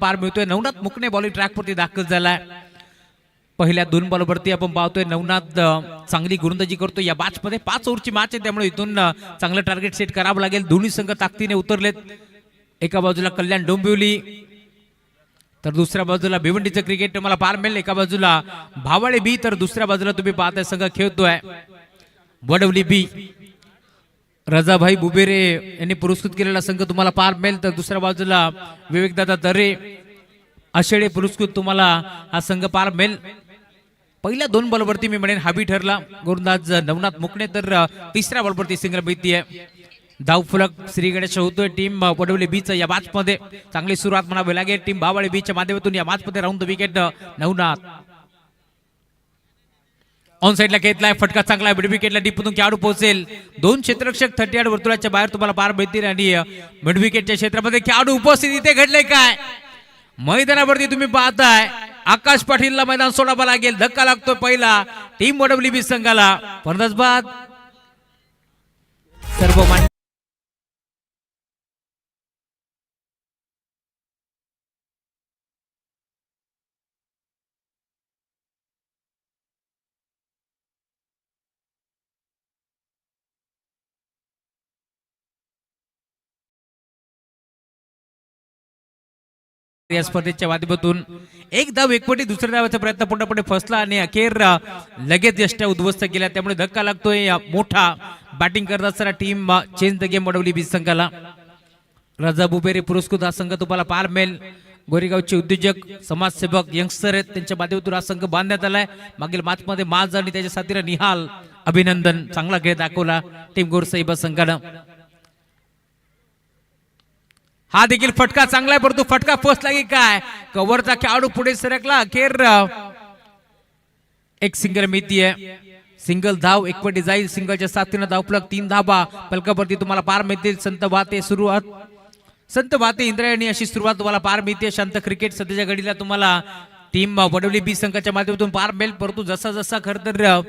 पार मिळतोय। नवनाथ मुकणे bowling track वरती दाखल झालाय। पहिल्या 2 बॉलवरती आपण पाहतोय नवनाथ चांगली गोलंदाजी करतो या मॅच मध्ये। 5 ओव्हरची मॅच आहे त्यामुळे इथून चांगलं टार्गेट सेट करावं लागेल। दोन्ही संघ ताकदीने उतरलेत। एका बाजूला कल्याण डोंबिवली तर दुसऱ्या बाजूला भिवंडीचं क्रिकेट तुम्हाला पार मिळेल। एका बाजूला भावाळे बी तर दुसऱ्या बाजूला तुम्ही पाहताय संघ खेळतोय वडवली बी। रजाभाई बुबेरे यांनी पुरस्कृत केलेला संघ तुम्हाला पार मिळेल तर दुसऱ्या बाजूला विवेकदादा दरे आषाढी पुरस्कृत तुम्हाला हा संघ पार मिळेल। पहिल्या 2 बॉलवरती मी म्हणेन हावी ठरला गोलंदाज नवनाथ मुकणे तर तिसऱ्या बॉलवरती सिंगल मिळतीये। धाव फलक श्री गणेश होतोय टीम वडवली बीच या मॅच मध्ये। चांगली सुरुवात म्हणावी लागेल टीम भावाळे बीच्या माध्यमातून या मॅच मध्ये round the wicket Navnath on साइडला घेतलाय फटका चांगला मिड विकेटला डीपमधून खेळाडू पोहोचेल। 2 क्षेत्ररक्षक 38 वर्तुळाच्या बाहेर तुम्हाला पार मिळतील आणि मिड विकेटच्या क्षेत्रामध्ये खेळाडू उपस्थित इथे घडले काय मैदानावरती तुम्ही पाहताय आकाश पाटीलला मैदान सोडावं लागेल। धक्का लागतोय पहिला टीम वडवली बी संघाला। फलंदाज बाद सर्व या स्पर्धेच्या माध्यमातून एक धाव एकपटी दुसऱ्या धावाचा प्रयत्न पुढे फसला आणि अखेर लगेच यष्ट्या उद्ध्वस्त केल्या त्यामुळे धक्का लागतोय मोठा। बॅटिंग करत असताना team change the game Wadavali beach संघाला। राजा बुबेरे पुरस्कृत हा संघ तुम्हाला पार मिळेल। गोरेगावचे उद्योजक समाजसेवक यंगस्टर आहेत त्यांच्या माध्यमातून हा संघ बांधण्यात आलाय। मागील मॅच मध्ये माज आणि त्याच्या साथीला निहाल अभिनंदन चांगला खेळ दाखवला टीम गोरसाहेब संघानं। हा देखील फटका चांगला आहे परंतु फटका फसला की काय कव्हरचा खेळाडू पुढे सरकला। अखेर एक सिंगल मिळतीये। सिंगल धाव एकपटी जाईल सिंगलच्या साथीने धावफलक 3 धावा फलकावरती तुम्हाला पार मिळतील। संत भाते इंद्रायणी अशी सुरुवात तुम्हाला पार मिळते। शांत क्रिकेट सध्याच्या घडीला तुम्हाला टीम वडवली बी संघाच्या माध्यमातून पार मिळेल परंतु जसा जसा खरं तर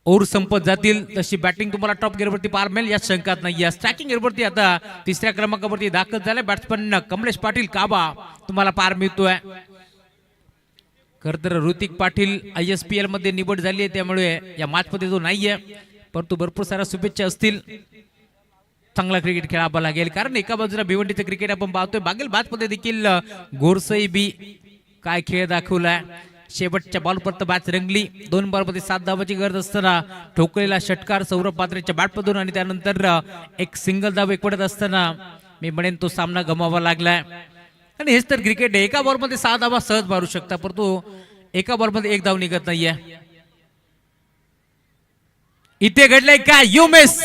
ओव्हर संपत जातील तशी बॅटिंग तुम्हाला टॉप गिअरवरती पार मिळेल या शंकात नाही। स्ट्रायकिंग गिअरवरती आता तिसऱ्या क्रमांकावरती दाखल झाले बॅट्समन कमलेश पाटील काबा तुम्हाला पार मिळतोय। खरं तर ऋतिक पाटील ISPL मध्ये निवड झाली आहे त्यामुळे या मॅच मध्ये जो नाहीये परंतु भरपूर साऱ्या शुभेच्छा असतील। चांगला क्रिकेट खेळावा लागेल कारण एका बाजूला भिवंडीचं क्रिकेट आपण पाहतोय मागील मॅच मध्ये देखील गोरसई बी काय खेळ दाखवलाय। शेवटच्या बॉलपर्यंत बॅच रंगली। 2 बॉलमध्ये 7 धावाची गरज असताना ठोकलेला षटकार सौरभ पात्रेच्या बॅटमधून आणि त्यानंतर एक सिंगल धाव एकवटत असताना मी म्हणेन तो सामना गमावा लागलाय। आणि हेच तर क्रिकेट एका बॉलमध्ये 6 धावा सहज मारू शकता परंतु एका बॉलमध्ये 1 धाव निघत नाहीये। इथे घडलंय काय you miss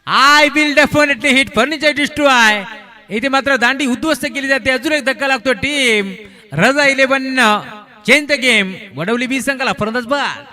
I will definitely hit furniture destroy. इथे मात्र दांडी उद्ध्वस्त केली जाते। अजून एक धक्का लागतो टीम रजा 11 चेंज द गेम वडवली बी संघाला। फलंदाज बाद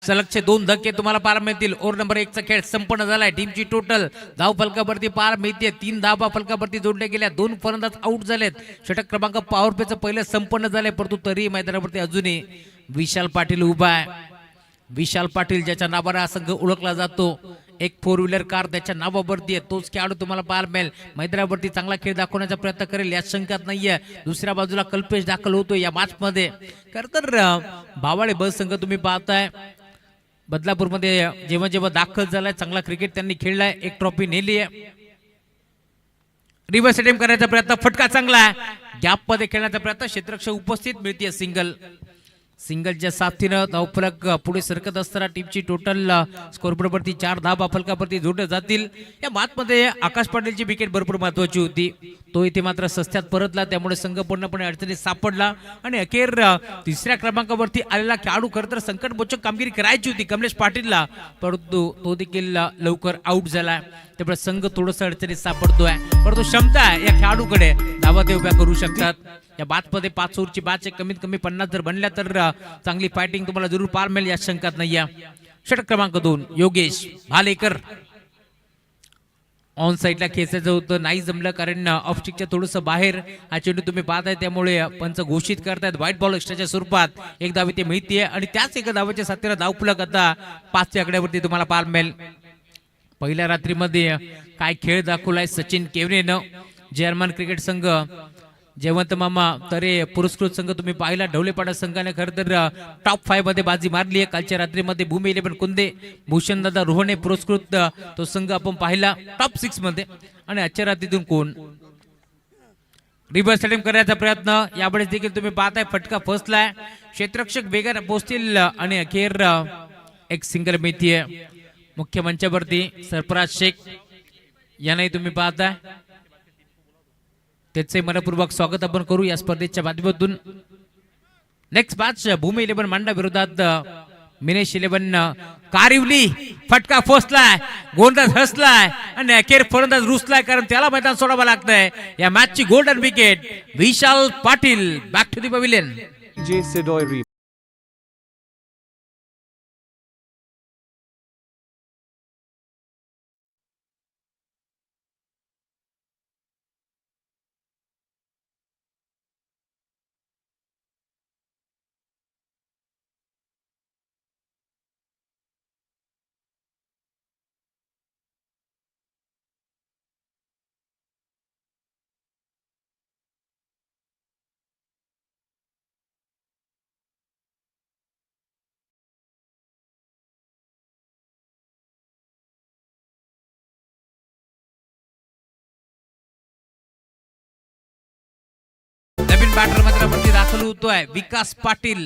सलगचे 2 धक्के तुम्हाला पार मिळतील। ओव्हर नंबर 1 चा खेळ संपन्न झालाय। टीमची टोटल धाव फलकावरती पार मिळते। 3 धावा फलकावरती जोडल्या गेल्या। 2 फलंदाज आउट झालेत। षटक क्रमांक पॉवर प्लेचं पहिलं संपन्न झालंय परंतु तरी मैदानावरती अजूनही विशाल पाटील उभा आहे। विशाल पाटील ज्याच्या नावाने हा संघ ओळखला जातो एक 4 व्हीलर कार त्याच्या नावावरती आहे तोच खेळाडू तुम्हाला पार मिळेल। मैदानावरती चांगला खेळ दाखवण्याचा प्रयत्न करेल यात शंकाच नाहीये। दुसऱ्या बाजूला कल्पेश दाखल होतो या मॅच मध्ये। खरं तर भावाळे बस संघ तुम्ही पाहताय बदलापूर मध्ये जेव्हा जेव्हा दाखल झालाय चांगला क्रिकेट त्यांनी खेळलाय। एक ट्रॉफी नेली आहे। रिव्हर्स अटेम्प्ट करण्याचा प्रयत्न फटका चांगला आहे। गॅप मध्ये खेळण्याचा प्रयत्न क्षेत्ररक्षक उपस्थित मिळते। सिंगलच्या साथीनं धावफलक पुढे सरकत असताना टीमची टोटल स्कोरबोर्डवरती 4 धावा फलकावरती जोडल्या जातील. या मॅचमध्ये आकाश पाटीलची विकेट भरपूर महत्वाची होती. तो इथे मात्र सस्त्यात परतला, त्यामुळे संघ पूर्णपणे अडचणीत सापडला आणि अखेर तिसऱ्या क्रमांकावरती आलेला खेळाडू खरं तर संकटमोचक कामगिरी करायची होती कमलेश पाटीलला, परंतु तो देखील लवकर आउट झाला. त्यामुळे संघ थोडंसं अडचणीत सापडतोय, परंतु क्षमता आहे या खेळाडूकडे, धावा ते उभ्या करू शकतात. या बॅचमध्ये 5 ओव्हरची बॅच कमीत कमी 50 जर बनल्या तर चांगली फायटिंग तुम्हाला जरूर पार मिळेल, या शंकात नाही. षटक क्रमांक 2 योगेश भालेकर. ऑन साईडला खेचायचं होतं, नाही जमलं कारण ऑफस्टिकच्या थोडंसं बाहेर हा चेंडू तुम्ही पाहताय, त्यामुळे पंच घोषित करतायत व्हाईट बॉल एक्स्ट्राच्या स्वरूपात. एक धाव इथे मिळतीये आणि त्याच एका धावाच्या साथीनं धावफलक आता 5च्या आकड्यावरती तुम्हाला पार मिळेल. पहिल्या रात्रीमध्ये काय खेळ दाखवलाय सचिन केवरेनं. जर्मन क्रिकेट संघ जयवंत मामा तरे पुरस्कृत संघ तुम्ही पाहिला. ढवलेपाडा संघाने खरं तर टॉप 5 मध्ये बाजी मारली आहे. कालच्या रात्रीमध्ये भूमी 11 कुंदे, भूषण दादा रोहणे पुरस्कृत तो संघ आपण पाहिला टॉप 6 मध्ये. आणि आजच्या रात्रीतून कोण रिव्हर्स अटेम्प्ट करण्याचा प्रयत्न यावेळेस देखील तुम्ही पाहताय, फटका फसलाय. क्षेत्ररक्षक वेगाने पोहोचतील आणि अखेर एक सिंगल मिळतीये. मुख्य मंचावरती सरफराज शेख यांनाही तुम्ही पाहताय, त्याचे मनपूर्वक स्वागत आपण करू या स्पर्धेच्या माध्यमातून. नेक्स्ट मॅच भूमी 11 मांडा विरोधात मिनेश 11 कारिवली. फटका फसलाय, गोलंदाज हसलाय आणि अखेर फलंदाज रुसलाय कारण त्याला मैदान सोडावं लागतंय. या मॅचची golden wicket Vishal Patil. Back to the pavilion. जे सिडोय बॅटर मैदानावरती दाखल होतोय. विकास पाटील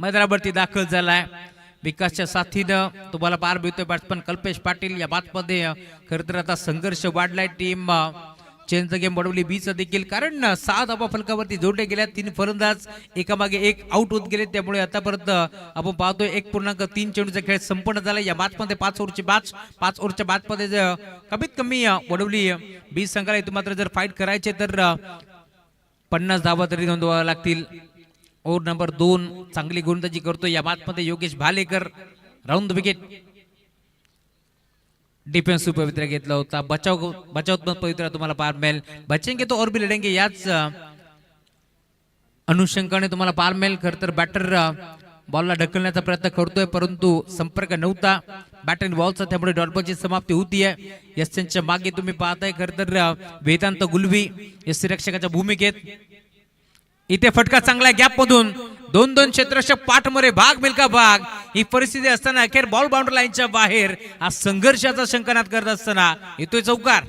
मैदानावरती दाखल झालाय. विकासच्या साथीनं तुम्हाला पार मिळतोय बॅट्समन कल्पेश पाटील. या मॅचमध्ये खरं तर आता संघर्ष वाढलाय. टीम चेंज द गेम बनवली 20 देखील, कारण 6 धावा फलकावरती जोडले गेल्या. 3 फलंदाज एकामागे एक आउट होत गेले, त्यामुळे आतापर्यंत आपण पाहतोय 1.3 चेंडूचा खेळ संपन्न झाला. या मॅचमध्ये 5 ओव्हरची बॅच, 5 ओव्हरच्या बॅचमध्ये कमीत कमी वडवली 20 संघाला इथं मात्र जर फाईट करायचे तर 50 धावा तरी नोंदवाव्या लागतील. ओव्हर नंबर 2 चांगली गोलंदाजी करतो या मॅचमध्ये Yogesh Bhalekar. Round the wicket. Defensive पवित्रा घेतला होता, बचावात्मक पवित्रा तुम्हाला पार मिळेल. बचेंगे तो और भी लढेंगे याच अनुषंगाने तुम्हाला पार मिळेल. खरं तर बॅटर बॉलला ढकलण्याचा प्रयत्न करतोय, परंतु संपर्क नव्हता बॅट अँड बॉलचा, त्यामुळे डॉटबॉलची समाप्ती होतीये. यशच्या मागे तुम्ही पाहताय खरं तर वेदांत गुलवी यश रक्षकाच्या भूमिकेत. इथे फटका चांगला गॅप मधून 2-2 क्षेत्ररक्षक पाठमोरे, भाग मिल्का भाग. ही परिस्थिती असताना अखेर बॉल बाउंड्री लाईनच्या बाहेर हा संघर्षाचा शंकानात करत असताना येतोय चौकार.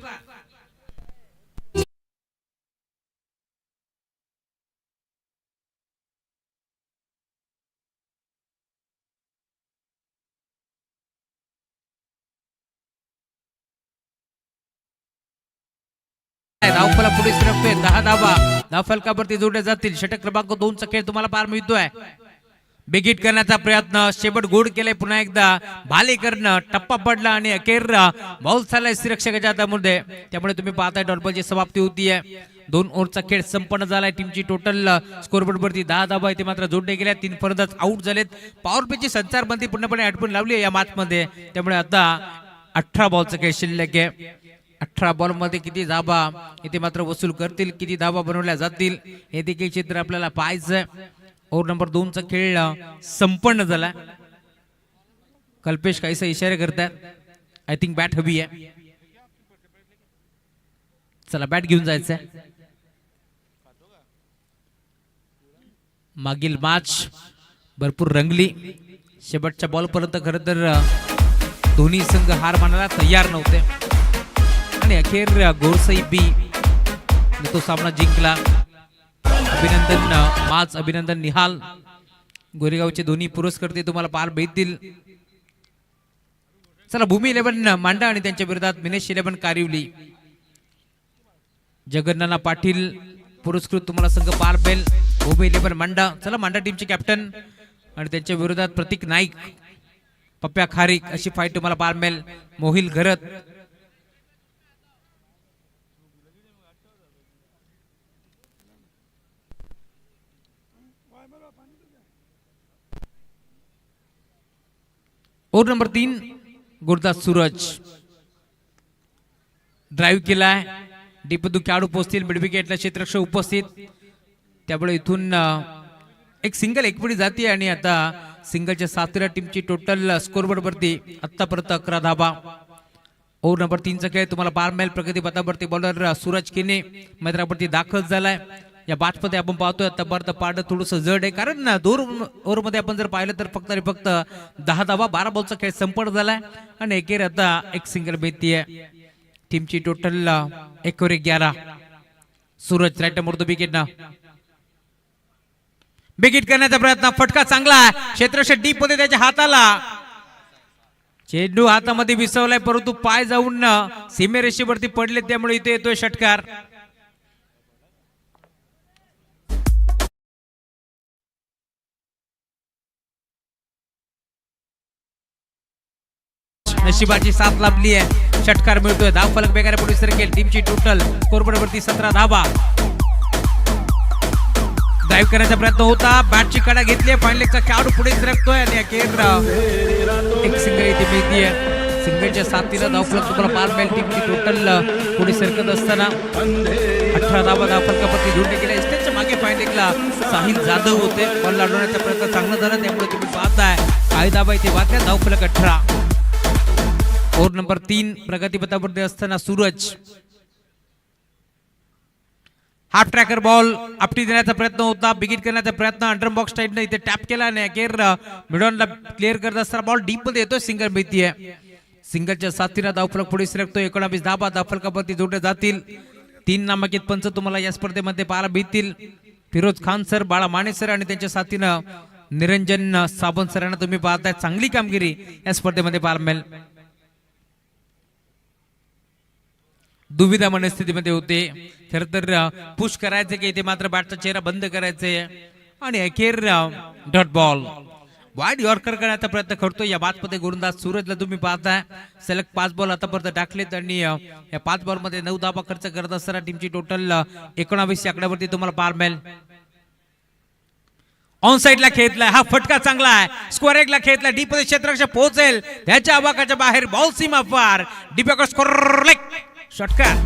धावफलक पुढे सरकतोय. 10 धावा धावफलकावरती जोडल्या जातील. षटक क्रमांक 2 चा खेळ तुम्हाला पार मिळतोय. बिग हिट करण्याचा प्रयत्न, शेवट गोड केलाय पुन्हा एकदा भालेकरनं. टप्पा पडला आणि अखेर बॉल झालाय रक्षकाच्या हातामध्ये, त्यामुळे तुम्ही पाहताय डॉटबॉलची समाप्ती होतीये. 2 ओव्हरचा खेळ संपन्न झालाय. टीमची टोटल स्कोरबोर्ड वरती 10 धावा इथे मात्र जोडले गेल्या. 3 फलंदाज आउट झालेत. पॉवर प्लेची संचारबंदी पूर्णपणे आटपून लावली आहे या मॅच मध्ये, त्यामुळे आता 18 बॉलचा खेळ शिल्लक आहे. 18 बॉल मध्ये किती धावा इथे मात्र वसूल करतील, किती धावा बनवल्या जातील हे देखील चित्र आपल्याला पाहायचंय. ओव्हर नंबर 2 चा खेळ संपन्न झाला. कल्पेश काहीसा इशारे करतात. आय थिंक बॅट हवी आहे. चला बॅट घेऊन जायचंय. मागील मॅच भरपूर रंगली. शेवटच्या बॉल पर्यंत खरं तर दोन्ही संघ हार मानायला तयार नव्हते आणि अखेर गोरसई बी तो सामना जिंकला. अभिनंदन माज, अभिनंदन निहाल गोरेगावचे दोन्ही पुरस्कर्ते तुम्हाला पार भेटतील. चला भूमी 11 मांडा आणि त्यांच्या विरोधात मिनेश 11 कारिवली. जगन्नाथ पाटील पुरस्कृत तुम्हाला संघ पार बेल भूमी 11 मांडा. चला मांडा टीमचे कॅप्टन आणि त्यांच्या विरोधात प्रतीक नाईक पप्प्या खारीक अशी फाईट तुम्हाला पार मिळेल. Mohil Gharat over number 3 Gurdas Suraj drive केलाय. डीपदू खेळाडू पोहोचतील. मिड विकेटला क्षेत्ररक्षक उपस्थित. त्यामुळे इथून एक सिंगल एकवडी जाते आणि आता सिंगलच्या 7 टीमची टोटल स्कोरबोर्ड वरती आतापर्यंत 11 धाबा. ओव्हर नंबर 3 चा खेळ तुम्हाला पार मिळेल. प्रगती पथावरती बॉलर सूरज केने मैदानावरती दाखल झालाय. या बॅचमध्ये आपण पाहतोय आतापर्यंत पाड थोडस जड आहे, कारण ना 2 ओव्हर मध्ये आपण जर पाहिलं तर फक्त आणि फक्त 10 धाबा 12 बॉलचा खेळ संपन्न झालाय आणि एकेर आता एक सिंगल बेती टीमची टोटल 1/11. सूरज राईट मोडतो विकेट ना. विकेट करण्याचा प्रयत्न. फटका चांगला क्षेत्ररक्षक डीप मध्ये त्याच्या हाताला. चेंडू हातामध्ये विसवलाय परंतु पाय जाऊन सीमेरेषेवरती पडले, त्यामुळे इथे येतोय षटकार. नशिबाची साथ लाभली आहे. षटकार मिळतोय. धाव फलक बेगारे पुढे सरकेल. टीमची टोटल स्कोरबोर्ड वरती 17 धावा. ड्राईव्ह करण्याचा प्रयत्न होता. बॅटची कडा घेतली. फायनल लेगचा खेळाडू पुढे सरकतोय आणि अखेर एक सिंगल इथे मिळतीये. सिंगलच्या साथीला धाव फलक तुम्हाला पार मिळेल. टीमची टोटल पुढे सरकत असताना 18 धावा धाव फलकावरती जोडले गेले. त्यांच्या मागे फायनल लेगला साहिल जाधव होते. बॉल लावण्याचा प्रयत्न चांगला झाला, त्यामुळे तुम्ही पाहताय काही धावा इथे वाचल्या. धाव फलक 18. ओव्हर नंबर 3 प्रगतीपथावरती असताना सूरज हाफ ट्रॅकर बॉल आपटी देण्याचा प्रयत्न होता. बिगिट करण्याचा प्रयत्न अंडर बॉक्स टाईपने इथे टॅप केला आणि अखेर मिडॉनला क्लिअर करत असताना बॉल डीप मध्ये येतोय. सिंगल मिळती आहे. सिंगलच्या साथीला धावफलक पुढे सरकतोय. 19 धावा धावफलकावरती जोडले जातील. 3 नामांकित पंच तुम्हाला या स्पर्धेमध्ये पाहायला भेटतील. फिरोज खान सर, बाळा माने सर आणि त्यांच्या साथीनं निरंजन सावंत सरांना तुम्ही पाहताय. चांगली कामगिरी या स्पर्धेमध्ये पाहायला मिळेल. दुविधा मनस्थितीमध्ये होते. खर तर पुश करायचे की इथे मात्र बॅटचा चेहरा बंद करायचे आणि अखेर डॉट बॉल वाईड यॉर्कर करण्याचा प्रयत्न करतोय. या बादमध्ये गोलंदाज सूरजला तुम्ही पाहताय. सलग 5 बॉल आतापर्यंत टाकलेत आणि या 5 बॉल मध्ये 9 धावा खर्च करत असताना टीमची टोटल 19 आकड्यावरती तुम्हाला पार मिळेल. ऑन साइडला खेळलाय. हा फटका चांगला आहे. स्क्वेअर एकला खेळलाय. डीप मध्ये क्षेत्ररक्षक पोहोचेल त्याच्या आवाकाच्या बाहेर. बॉल सीमा पार. डीप स्कोर लेग षटकार.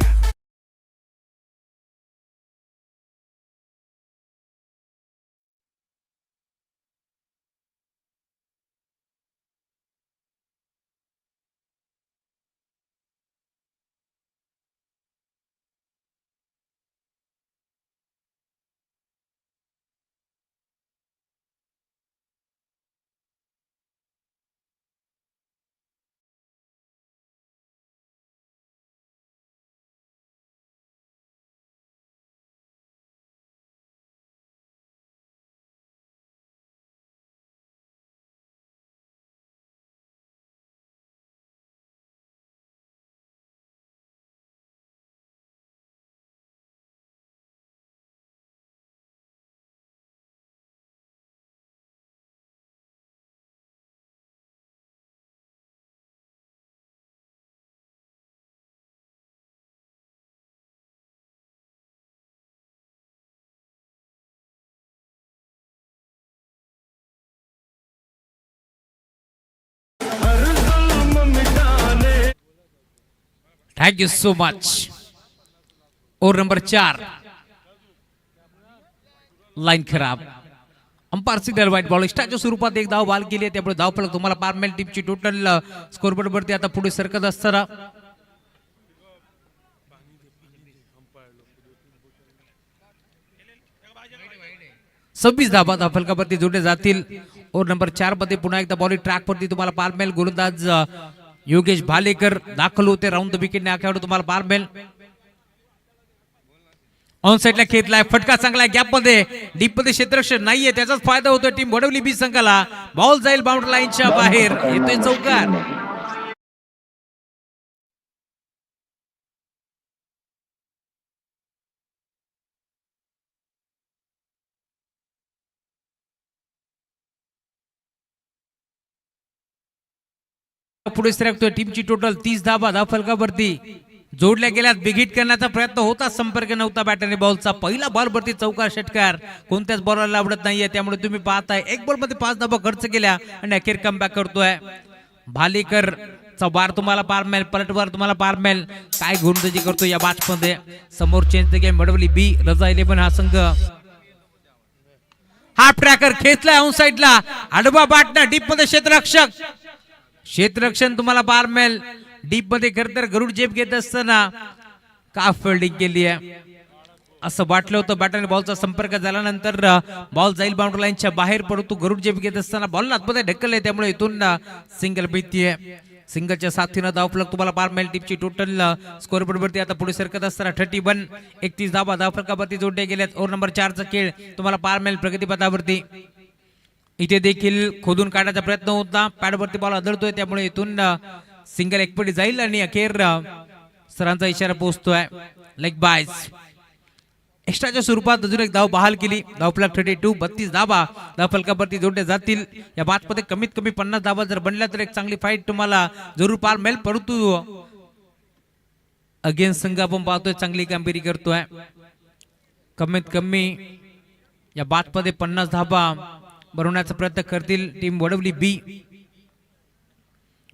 Thank you so much. Over number 4 line खराब. अंपायर सिग्नल वाईट बॉल. एक्स्ट्राच्या स्वरूपात एक धाव बॉल केली आहे, त्यामुळे धाव फलक तुम्हाला पार मिळेल. टीमची टोटल स्कोरबोर्ड वरती आता पुढे सरकत असताना 26 धावा धाव फलकावरती जोडले जातील. ओव्हर नंबर 4 मध्ये पुन्हा एकदा बॉलिंग ट्रॅक वरती तुम्हाला पार मिळेल. गोलंदाज योगेश भालेकर दाखल होते. राऊंड द विकेटने हा खेळाडू तुम्हाला पार मिळेल. ऑन साइडला खेळलाय फटका चांगला गॅप मध्ये डीप मध्ये क्षेत्ररक्षण नाहीये त्याचाच फायदा होतोय टीम वडवली बी संघाला. बॉल जाईल बाउंड्री लाईनच्या बाहेर येतोय चौकार. पुढे सरकतोय टीमची टोटल 30 धावा धावफलकावरती जोडल्या गेल्यात. बिघिट करण्याचा प्रयत्न होता संपर्क नव्हता बॅटरने बॉलचा. पहिला बॉल वरती चौकार षटकार कोणत्याच बॉलरला आवडत नाहीये त्यामुळे तुम्ही पाहताय एक बॉल मध्ये 5 धावा खर्च केल्या आणि अखेर कमबॅक करतोय. भालेकर चा बार तुम्हाला पार मिळेल पलटवार तुम्हाला पार मिळेल. काय गोलंदाजी करतो या मॅच मध्ये. समोर चेंज द गेम वडवली बी रजा 11 हा संघ. हाफ ट्रॅकर खेचलाय ऑन साइडला आडवा बाटना डीप मध्ये क्षेत्ररक्षण तुम्हाला पार मिळेल. डीप मध्ये खर तर गरुड जेब घेत असताना का फिल्डिंग केली आहे असं वाटलं होतं. बॅटरने बॉलचा संपर्क झाल्यानंतर बॉल जाईल बाउंड्री लाईनच्या बाहेर परंतु गरुड जेब घेत असताना बॉल आतमध्ये ढकलले त्यामुळे इथून सिंगल भीतीये. सिंगलच्या साथीनं धावफलक तुम्हाला पार मिळेल. टीमची टोटल स्कोर बोर्डवरती आता पुढे सरकत असताना 31 31 धावा धावफलकावरती जोडले गेल्यात. ओव्हर नंबर 4 चा खेळ तुम्हाला पार मिळेल प्रगतीपथावरती. इथे देखील खोदून काढण्याचा प्रयत्न होता पॅडवरती बॉल आदळतोय त्यामुळे इथून सिंगल एकपटी जाईल आणि अखेर सरांचा इशारा पोहोचतोय लेग बायज. एक्स्ट्राच्या स्वरूपात अजून एक धाव बहाल केली. धावफलक 32 32 धावा धावफलकावरती जोडले जातील. या मॅच मध्ये कमीत कमी 50 धावा जर बनल्या तर एक चांगली फाईट तुम्हाला जरूर पार मिळेल. परंतु अगेन्स्ट संघ आपण पाहतोय चांगली कामगिरी करतोय. कमीत कमी या मॅच मध्ये 50 धावा बनवण्याचा प्रयत्न करतील टीम वडवली बी.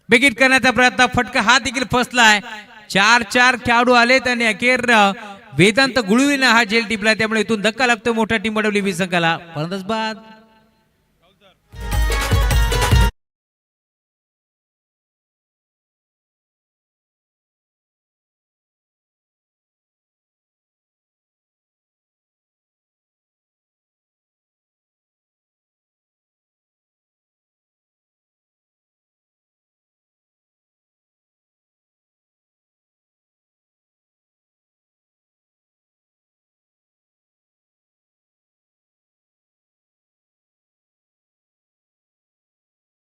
बिगिट करण्याचा प्रयत्न फटका हा देखील फसलाय. 4 खेळाडू आलेत आणि अखेर वेदांत गुळवीने हा जेल टिपला त्यामुळे इथून धक्का लागतो मोठा टीम वडवली बी संघाला. फलंदाज बाद.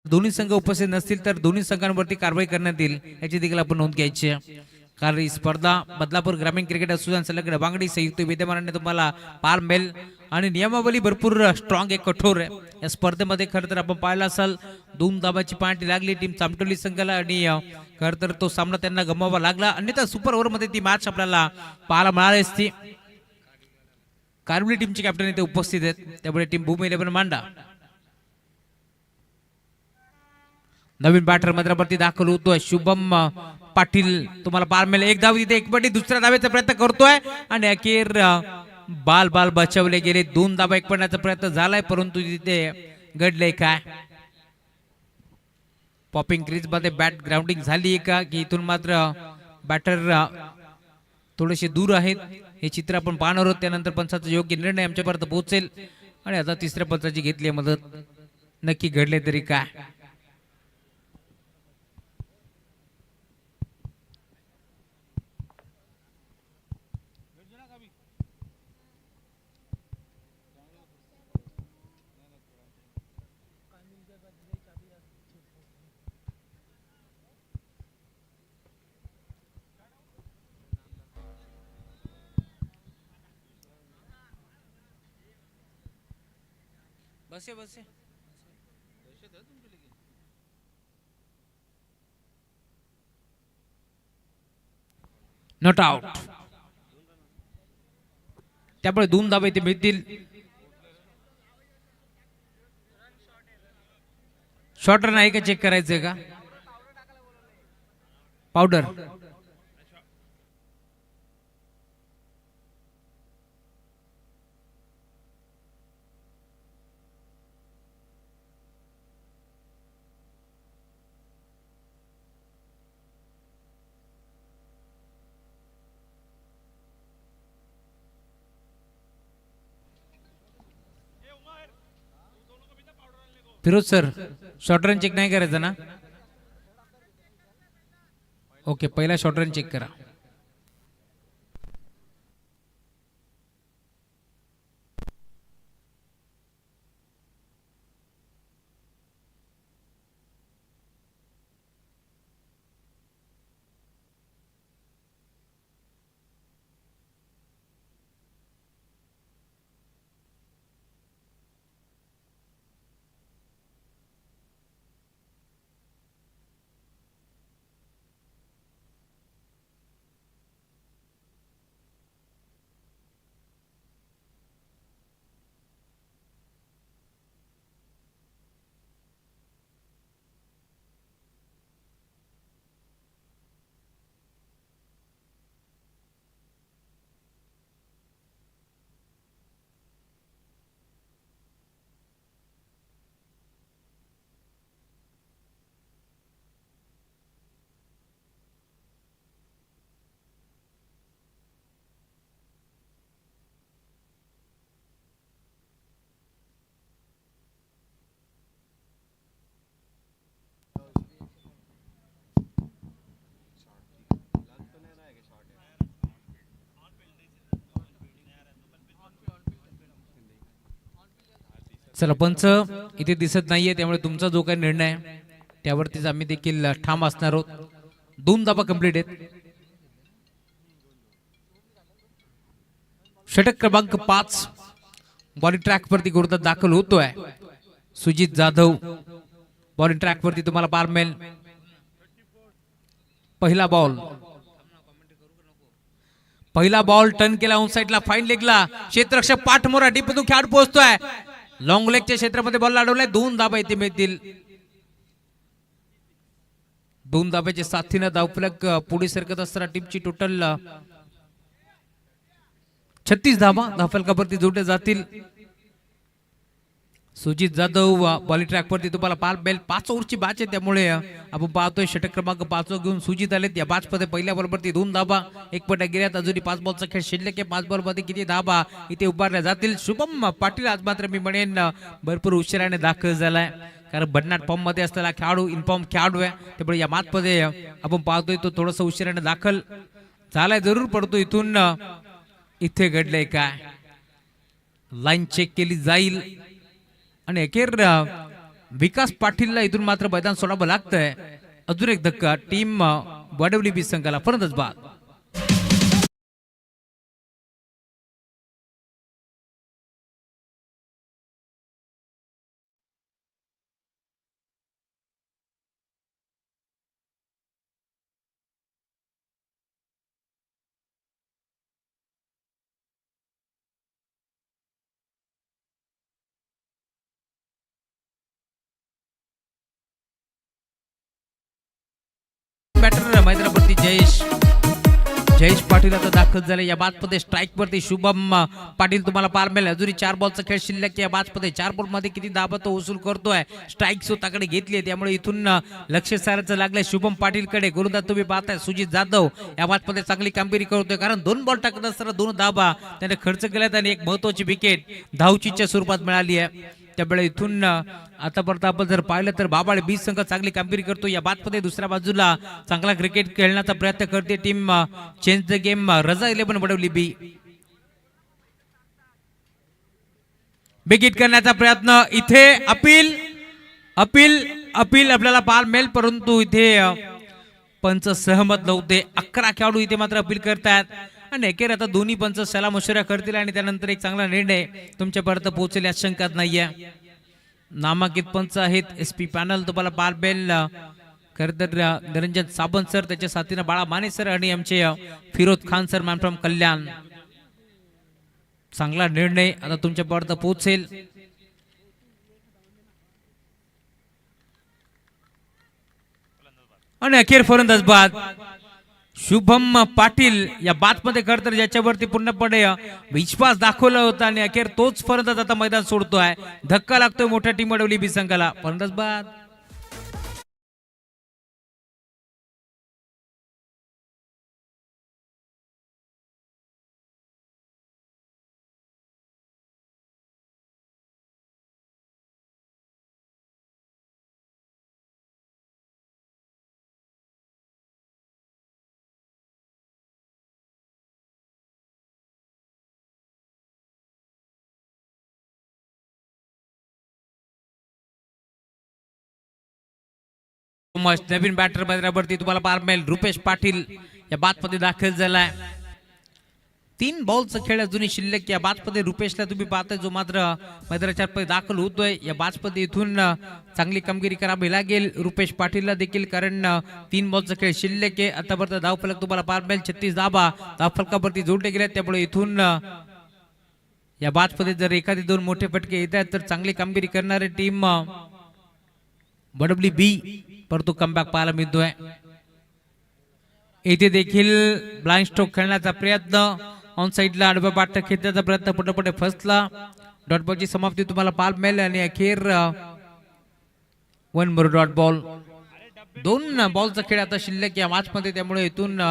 दोन्ही संघ उपस्थित नसतील तर दोन्ही संघांवरती कारवाई करण्यात येईल याची देखील आपण नोंद घ्यायची आहे. कारण ही स्पर्धा बदलापूर ग्रामीण क्रिकेट असोसिएशन संलग्न बांगडी संयुक्त विद्यमानाने तुम्हाला पार मिळेल आणि नियमावली भरपूर स्ट्रॉंग आहे कठोर आहे. या स्पर्धेमध्ये खरं तर आपण पाहिलं असाल 2 धावाची पार्टी लागली टीम चामटोली संघाला आणि खरं तर तो सामना त्यांना गमवावा लागला. अन्यथा सुपर ओव्हर मध्ये ती मॅच आपल्याला पाहायला मिळाली असती. कारवली टीमचे कॅप्टन इथे उपस्थित आहेत त्यामुळे टीम भूमी 11 मांडा. नवीन बॅटर मैदानावरती दाखल होतोय शुभम पाटील तुम्हाला पार मिळेल. एक धाव तिथे एकपटी दुसऱ्या धावेचा प्रयत्न करतोय आणि अखेर बाल बचावले गेले. 2 धावा एकपडण्याचा प्रयत्न झालाय परंतु तिथे घडले काय. पॉपिंग क्रीज मध्ये बॅट ग्राउंडिंग झाली का की इथून मात्र बॅटर थोडेसे दूर आहेत हे चित्र आपण पाहणार आहोत. त्यानंतर पंचाचा योग्य निर्णय आमच्यापर्यंत पोहोचेल. आणि आता तिसऱ्या पंचाची घेतली मदत नक्की घडले तरी काय. बसे बसे नॉट आउट त्यामुळे 2 धावा इथे मिळतील. शॉर्ट रन आहे का चेक करायचंय का. पावडर Firoz sir short run check नाही करायचं ना. ओके पहिला शॉर्ट रन चेक करा. चला पंच इथे दिसत नाहीये, त्यामुळे तुमचा जो काही निर्णय आहे त्यावरतीच आम्ही देखील ठाम असणार आहोत. 2 धाबा कंप्लीट आहेत. षटक क्रमांक 5 बॉलिंग ट्रॅक वरती गोलंदाज दाखल होतोय. सुजित जाधव बॉलिंग ट्रॅक वरती तुम्हाला पार मिळेल. पहिला बॉल टर्न केला ऑन साइडला, फाईन लेगला, क्षेत्ररक्षक पाठमोरा डीप मधून खेळाडू पोहोचतोय. लॉंग लेगच्या क्षेत्रामध्ये बॉल अडवलाय. 2 धाबा इथे मिळतील. 2 धाब्याच्या साथीनं धावफलक पुढे सरकत असताना टीमची टोटल 36 धाबा धावफलकावरती जोडल्या जातील. सुजित जाधव बॉलिंग ट्रॅक वरती तुम्हाला पार बेल 5 ओव्हरची बॅच आहे, त्यामुळे आपण पाहतोय षटक क्रमांक 5 घेऊन सुजित आलेत. या बॅच मध्ये पहिल्या बॉलवरती 2 धाबा, 1 पट गिऱ्यात. अजूनही 5 बॉलचा खेळ शिल्लक आहे. 5 बॉल मध्ये किती धाबा इथे उभारल्या जातील? शुभम पाटील आज मात्र मी म्हणेन भरपूर उशिराने दाखल झालाय, कारण बडनाट फॉर्म मध्ये असलेला खेळाडू इनफॉर्म खेळाडू आहे, त्यामुळे या मॅच मध्ये आपण पाहतोय तो थोडासा उशिराने दाखल झालाय. जरूर पडतो इथून. इथे घडलंय काय? लाईन चेक केली जाईल आणि अखेर विकास पाटीलला इथून मात्र मैदान सोडावं लागतंय. अजून एक धक्का टीम WB संघाला. फलंदाज बाद. बॅटर मैदानावरती जयेश पाटील आता दाखल झाले. या बादमध्ये स्ट्राईक वरती शुभम पाटील तुम्हाला पार मिळेल. अजूनही 4 बॉलचा खेळ शिल्लक. या बादमध्ये 4 बॉल मध्ये किती धाबा तो वसूल करतोय? स्ट्राईक स्वतःकडे घेतली, त्यामुळे इथून लक्ष सारायचं लागलंय शुभम पाटील कडे. गोलंदाज तुम्ही पाहताय सुजित जाधव या बादमध्ये चांगली कामगिरी करतोय, कारण 2 बॉल टाकत असताना 2 धाबा त्याने खर्च केल्यात आणि एक महत्वाची विकेट धावचीच्या स्वरूपात मिळाली आहे. त्यामुळे इथून आतापर्यंत आपण जर पाहिलं तर बाबाळे बी संघ चांगली कामगिरी करतो. या बादमध्ये दुसऱ्या बाजूला चांगला क्रिकेट खेळण्याचा प्रयत्न करते टीम चेंज द गेम रजा 11 WB. बिग हिट करण्याचा प्रयत्न. इथे अपील अपील अपील आपल्याला पार मिळेल, परंतु इथे पंच सहमत नव्हते. 11 खेळाडू इथे मात्र अपील करतात आणि अखेर आता दोन्ही पंच सलामशुरा करतील आणि त्यानंतर एक चांगला निर्णय तुमच्यापर्यंत पोहोचेल यात शंकाच नाहीये. नामांकित पंच आहेत SP पॅनल तुम्हाला पार बेल खरं तर निरंजन साबंत सर, त्याच्या साथीनं बाळा माने सर आणि आमचे Firoz Khan sir man from Kalyan. चांगला निर्णय आता तुमच्यापर्यंत पोहोचेल. आणि अखेर फलंदाज बाद शुभम पाटील. या बातमध्ये खरं तर ज्याच्यावरती पूर्णपणे विश्वास दाखवला होता आणि अखेर तोच फलंदाज आता मैदान सोडतोय. धक्का लागतोय मोठ्या टीम WB संघाला. फलंदाज बाद. नवीन बॅटर मैदानावरती तुम्हाला पार मिळेल. रुपेश पाटील या बातमध्ये दाखल झालाय. 3 बॉलचा खेळ अजूनही शिल्लक. या बातमध्ये रुपेशला तुम्ही पाहताय जो मात्र मैदानाच्या दाखल होतोय. या बातमध्ये इथून चांगली कामगिरी करावी लागेल रुपेश पाटीलला देखील, कारण 3 बॉलचा खेळ शिल्लक आहे. आतापर्यंत धावफलक तुम्हाला पार मिळेल 36 धाबा धावफलकावरती जोडले गेले, त्यामुळे इथून या बातमध्ये जर एखादे 2 मोठे फटके येतात तर चांगली कामगिरी करणारी टीम WB परंतु कमबॅक पाहायला मिळतोय. इथे देखील ब्लाइंड स्ट्रोक खेळण्याचा प्रयत्न. ऑन साइडला आडवा पाठ खेळण्याचा प्रयत्न पटपट फसला. डॉट बॉलची समाप्ती तुम्हाला पार मिळेल आणि अखेर 1 मोर डॉट बॉल. 2 बॉलचा खेळ आता शिल्लक या मॅच मध्ये, त्यामुळे इथून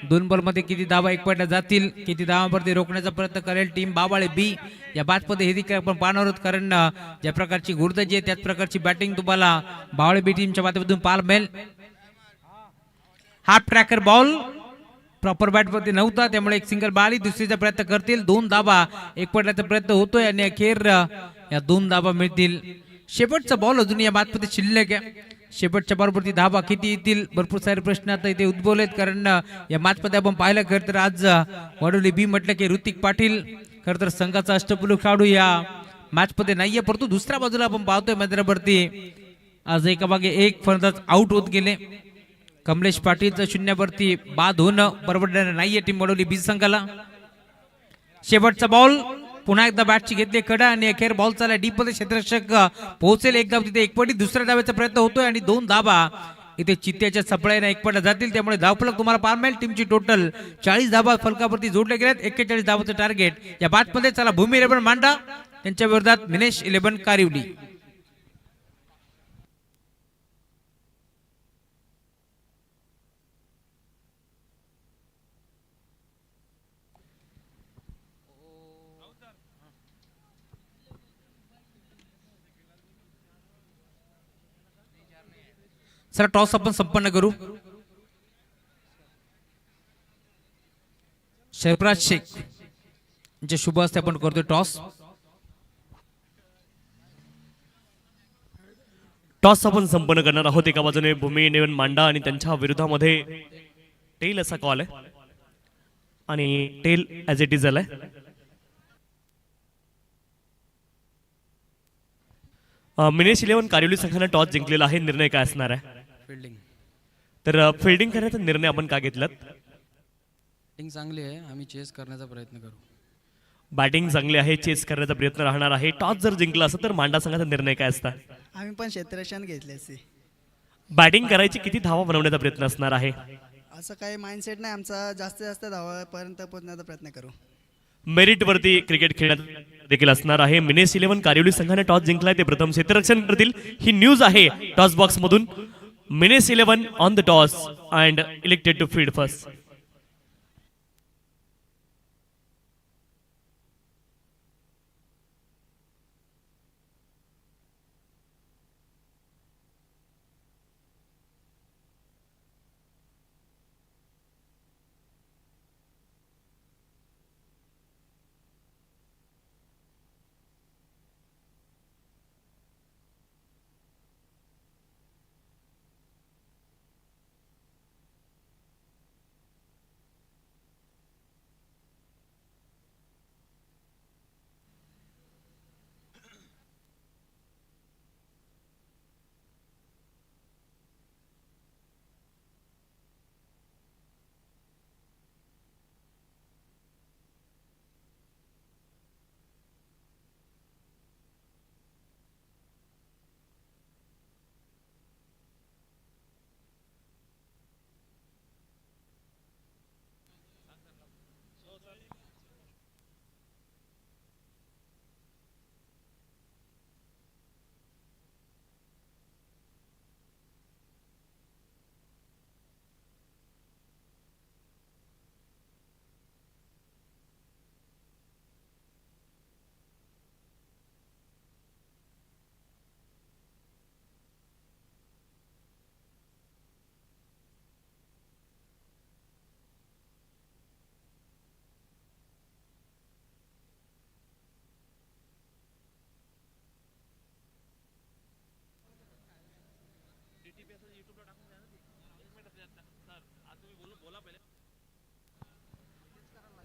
2 बॉल मध्ये किती धावा एकपट जातील, किती धावांवरती रोखण्याचा प्रयत्न करेल टीम बाबाळे बी. या मॅच मध्ये हे देखील आपण पाहणार आहोत, कारण ज्या प्रकारची गुर्दजी आहे त्याच प्रकारची बॅटिंग तुम्हाला बाबाळे बी टीमच्या माध्यमातून पाहायला मिळेल. Half tracker ball proper bat वरती नव्हता, त्यामुळे एक सिंगल बारी दुसरीचा प्रयत्न करतील. 2 धावा एकपटण्याचा प्रयत्न होतोय आणि अखेर या 2 धाबा मिळतील. शेवटचा बॉल अजून या बातमध्ये शिल्लक आहे. शेवटच्या बॉलवरती धाबा किती येतील भरपूर सारे प्रश्न आता इथे उद्भवलेत. कारण या मॅचमध्ये आपण पाहिलं खरं तर आज वडोली बी म्हटलं की ऋतिक पाटील खरं तर संघाचा अष्टपैलू खेळाडू या मॅच मध्ये नाहीये. परंतु दुसऱ्या बाजूला आपण पाहतोय मैदानावरती आज एका मागे एक फलंदाज आउट होत गेले. कमलेश पाटीलचं शून्यावरती बाद होणं परवडणारे नाहीये टीम वडोली बी संघाला. शेवटचा बॉल पुन्हा एकदा बॅटची घेतली कडा आणि अखेर बॉल चालला डीप मध्ये. क्षेत्ररक्षक पोहोचेल एक धाव तिथे. एकपटी दुसऱ्या धाव्याचा प्रयत्न होतोय आणि 2 धाबा इथे चित्त्याच्या सपळ्याने एकपट जातील. त्यामुळे धावफलक तुम्हाला पाहायला मिळेल. टीमची टोटल 40 धाबा फलकावरती जोडले गेलेत. 41 धावाचं टार्गेट या बॅटमध्ये. चला भूमी 11 मांडा त्यांच्या विरोधात मिनेश 11 कारिवली. सर टॉस आपण संपन्न करू. शरफराज शेख जे शुभ हस्ते आपण करतोय टॉस. टॉस आपण संपन्न करणार आहोत. एका बाजूने भूमी 11 मांडा आणि त्यांच्या विरोधामध्ये टेल असा कॉल आहे आणि टेल ॲज इट इज आलाय. मिनेश 11 कारिवली संघाने टॉस जिंकलेला आहे. निर्णय काय असणार आहे? फिल्डिंग तर फिल्डिंग करण्याचा निर्णय आपण का घेतलात? फिल्डिंग चांगली आहे. आम्ही चेस करण्याचा प्रयत्न करू. बॅटिंग चांगली आहे. चेस करण्याचा प्रयत्न राहणार आहे. टॉस जर जिंकला असं तर मांडा संघाचा निर्णय काय असता? आम्ही पण क्षेत्ररक्षण घेतले असते. बॅटिंग करायची किती धावा बनवण्याचा प्रयत्न असणार आहे? असं काही माइंडसेट नाही आमचा. जास्तीत जास्त धावापर्यंत पोहोचण्याचा प्रयत्न करू. मेरिट वरती क्रिकेट खेळण्यात देखील असणार आहे. मिनेश 11 कारिवली संघाने टॉस जिंकलाय. ते प्रथम क्षेत्ररक्षण करतील. ही न्यूज आहे टॉस बॉक्स मधून. Minesh 11 on the toss and elected to field first.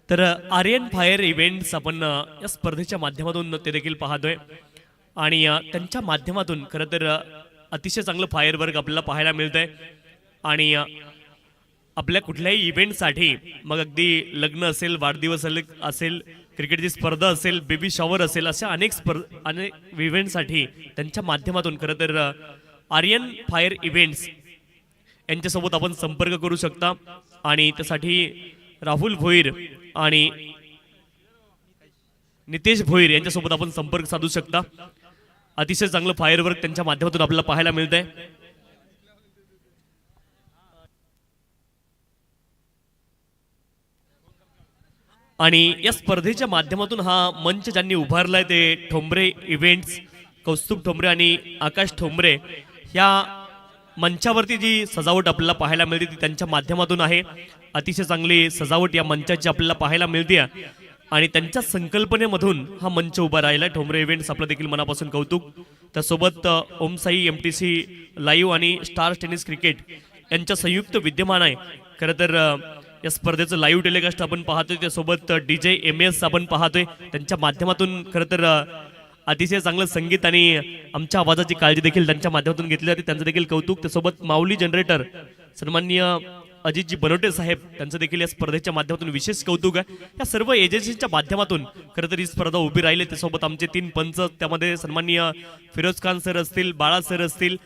तर आर्यन फायर इव्हेंट्स आपण या स्पर्धेच्या माध्यमातून ते देखील पाहतोय आणि त्यांच्या माध्यमातून खरं तर अतिशय चांगलं फायर वर्क आपल्याला पाहायला मिळतंय. आणि आपल्या कुठल्याही इव्हेंटसाठी मग अगदी लग्न असेल, वाढदिवस असेल, क्रिकेटची स्पर्धा असेल, बेबी शॉवर असेल, अशा अनेक इव्हेंटसाठी त्यांच्या माध्यमातून खरं तर आर्यन फायर इव्हेंट्स यांच्यासोबत आपण संपर्क करू शकता. आणि त्यासाठी राहुल भोईर आणि नितेश भोईर यांच्यासोबत आपण संपर्क साधू शकता. अतिशय चांगलं फायरवर्क त्यांच्या माध्यमातून आपल्याला पाहायला मिळतंय. आणि या स्पर्धेच्या माध्यमातून हा मंच ज्यांनी उभारलाय ते ठोंबरे इव्हेंट्स, कौस्तुभ ठोंबरे आणि आकाश ठोंबरे. या मंचावरती जी सजावट आपल्याला पाहायला मिळते ती त्यांच्या माध्यमातून आहे. अतिशय चांगली सजावट या मंचाची आपल्याला पाहायला मिळते. आणि त्यांच्या संकल्पनेमधून हा मंच उभा राहिला. ठोंबरे इव्हेंट्स आपलं देखील मनापासून कौतुक. त्यासोबत ओमसाई MTC लाईव्ह आणि स्टार्स टेनिस क्रिकेट यांच्या संयुक्त विद्यमान आहे. खरं तर या स्पर्धेचं लाईव्ह टेलिकास्ट आपण पाहतोय. त्यासोबत DJ MS आपण पाहतोय. त्यांच्या माध्यमातून खरं तर अतिशय चांगलं संगीत आणि आमच्या आवाजाची काळजी देखील त्यांच्या माध्यमातून घेतली जाते. त्यांचं देखील कौतुक. त्यासोबत माऊली जनरेटर सन्माननीय अजितजी बनवटे साहेब त्यांचं देखील या स्पर्धेच्या माध्यमातून विशेष कौतुक आहे. या सर्व एजन्सीच्या माध्यमातून खरं तर ही स्पर्धा उभी राहिली. त्यासोबत आमचे 3 पंच, त्यामध्ये सन्माननीय फिरोज खान सर असतील, बाळा सर असतील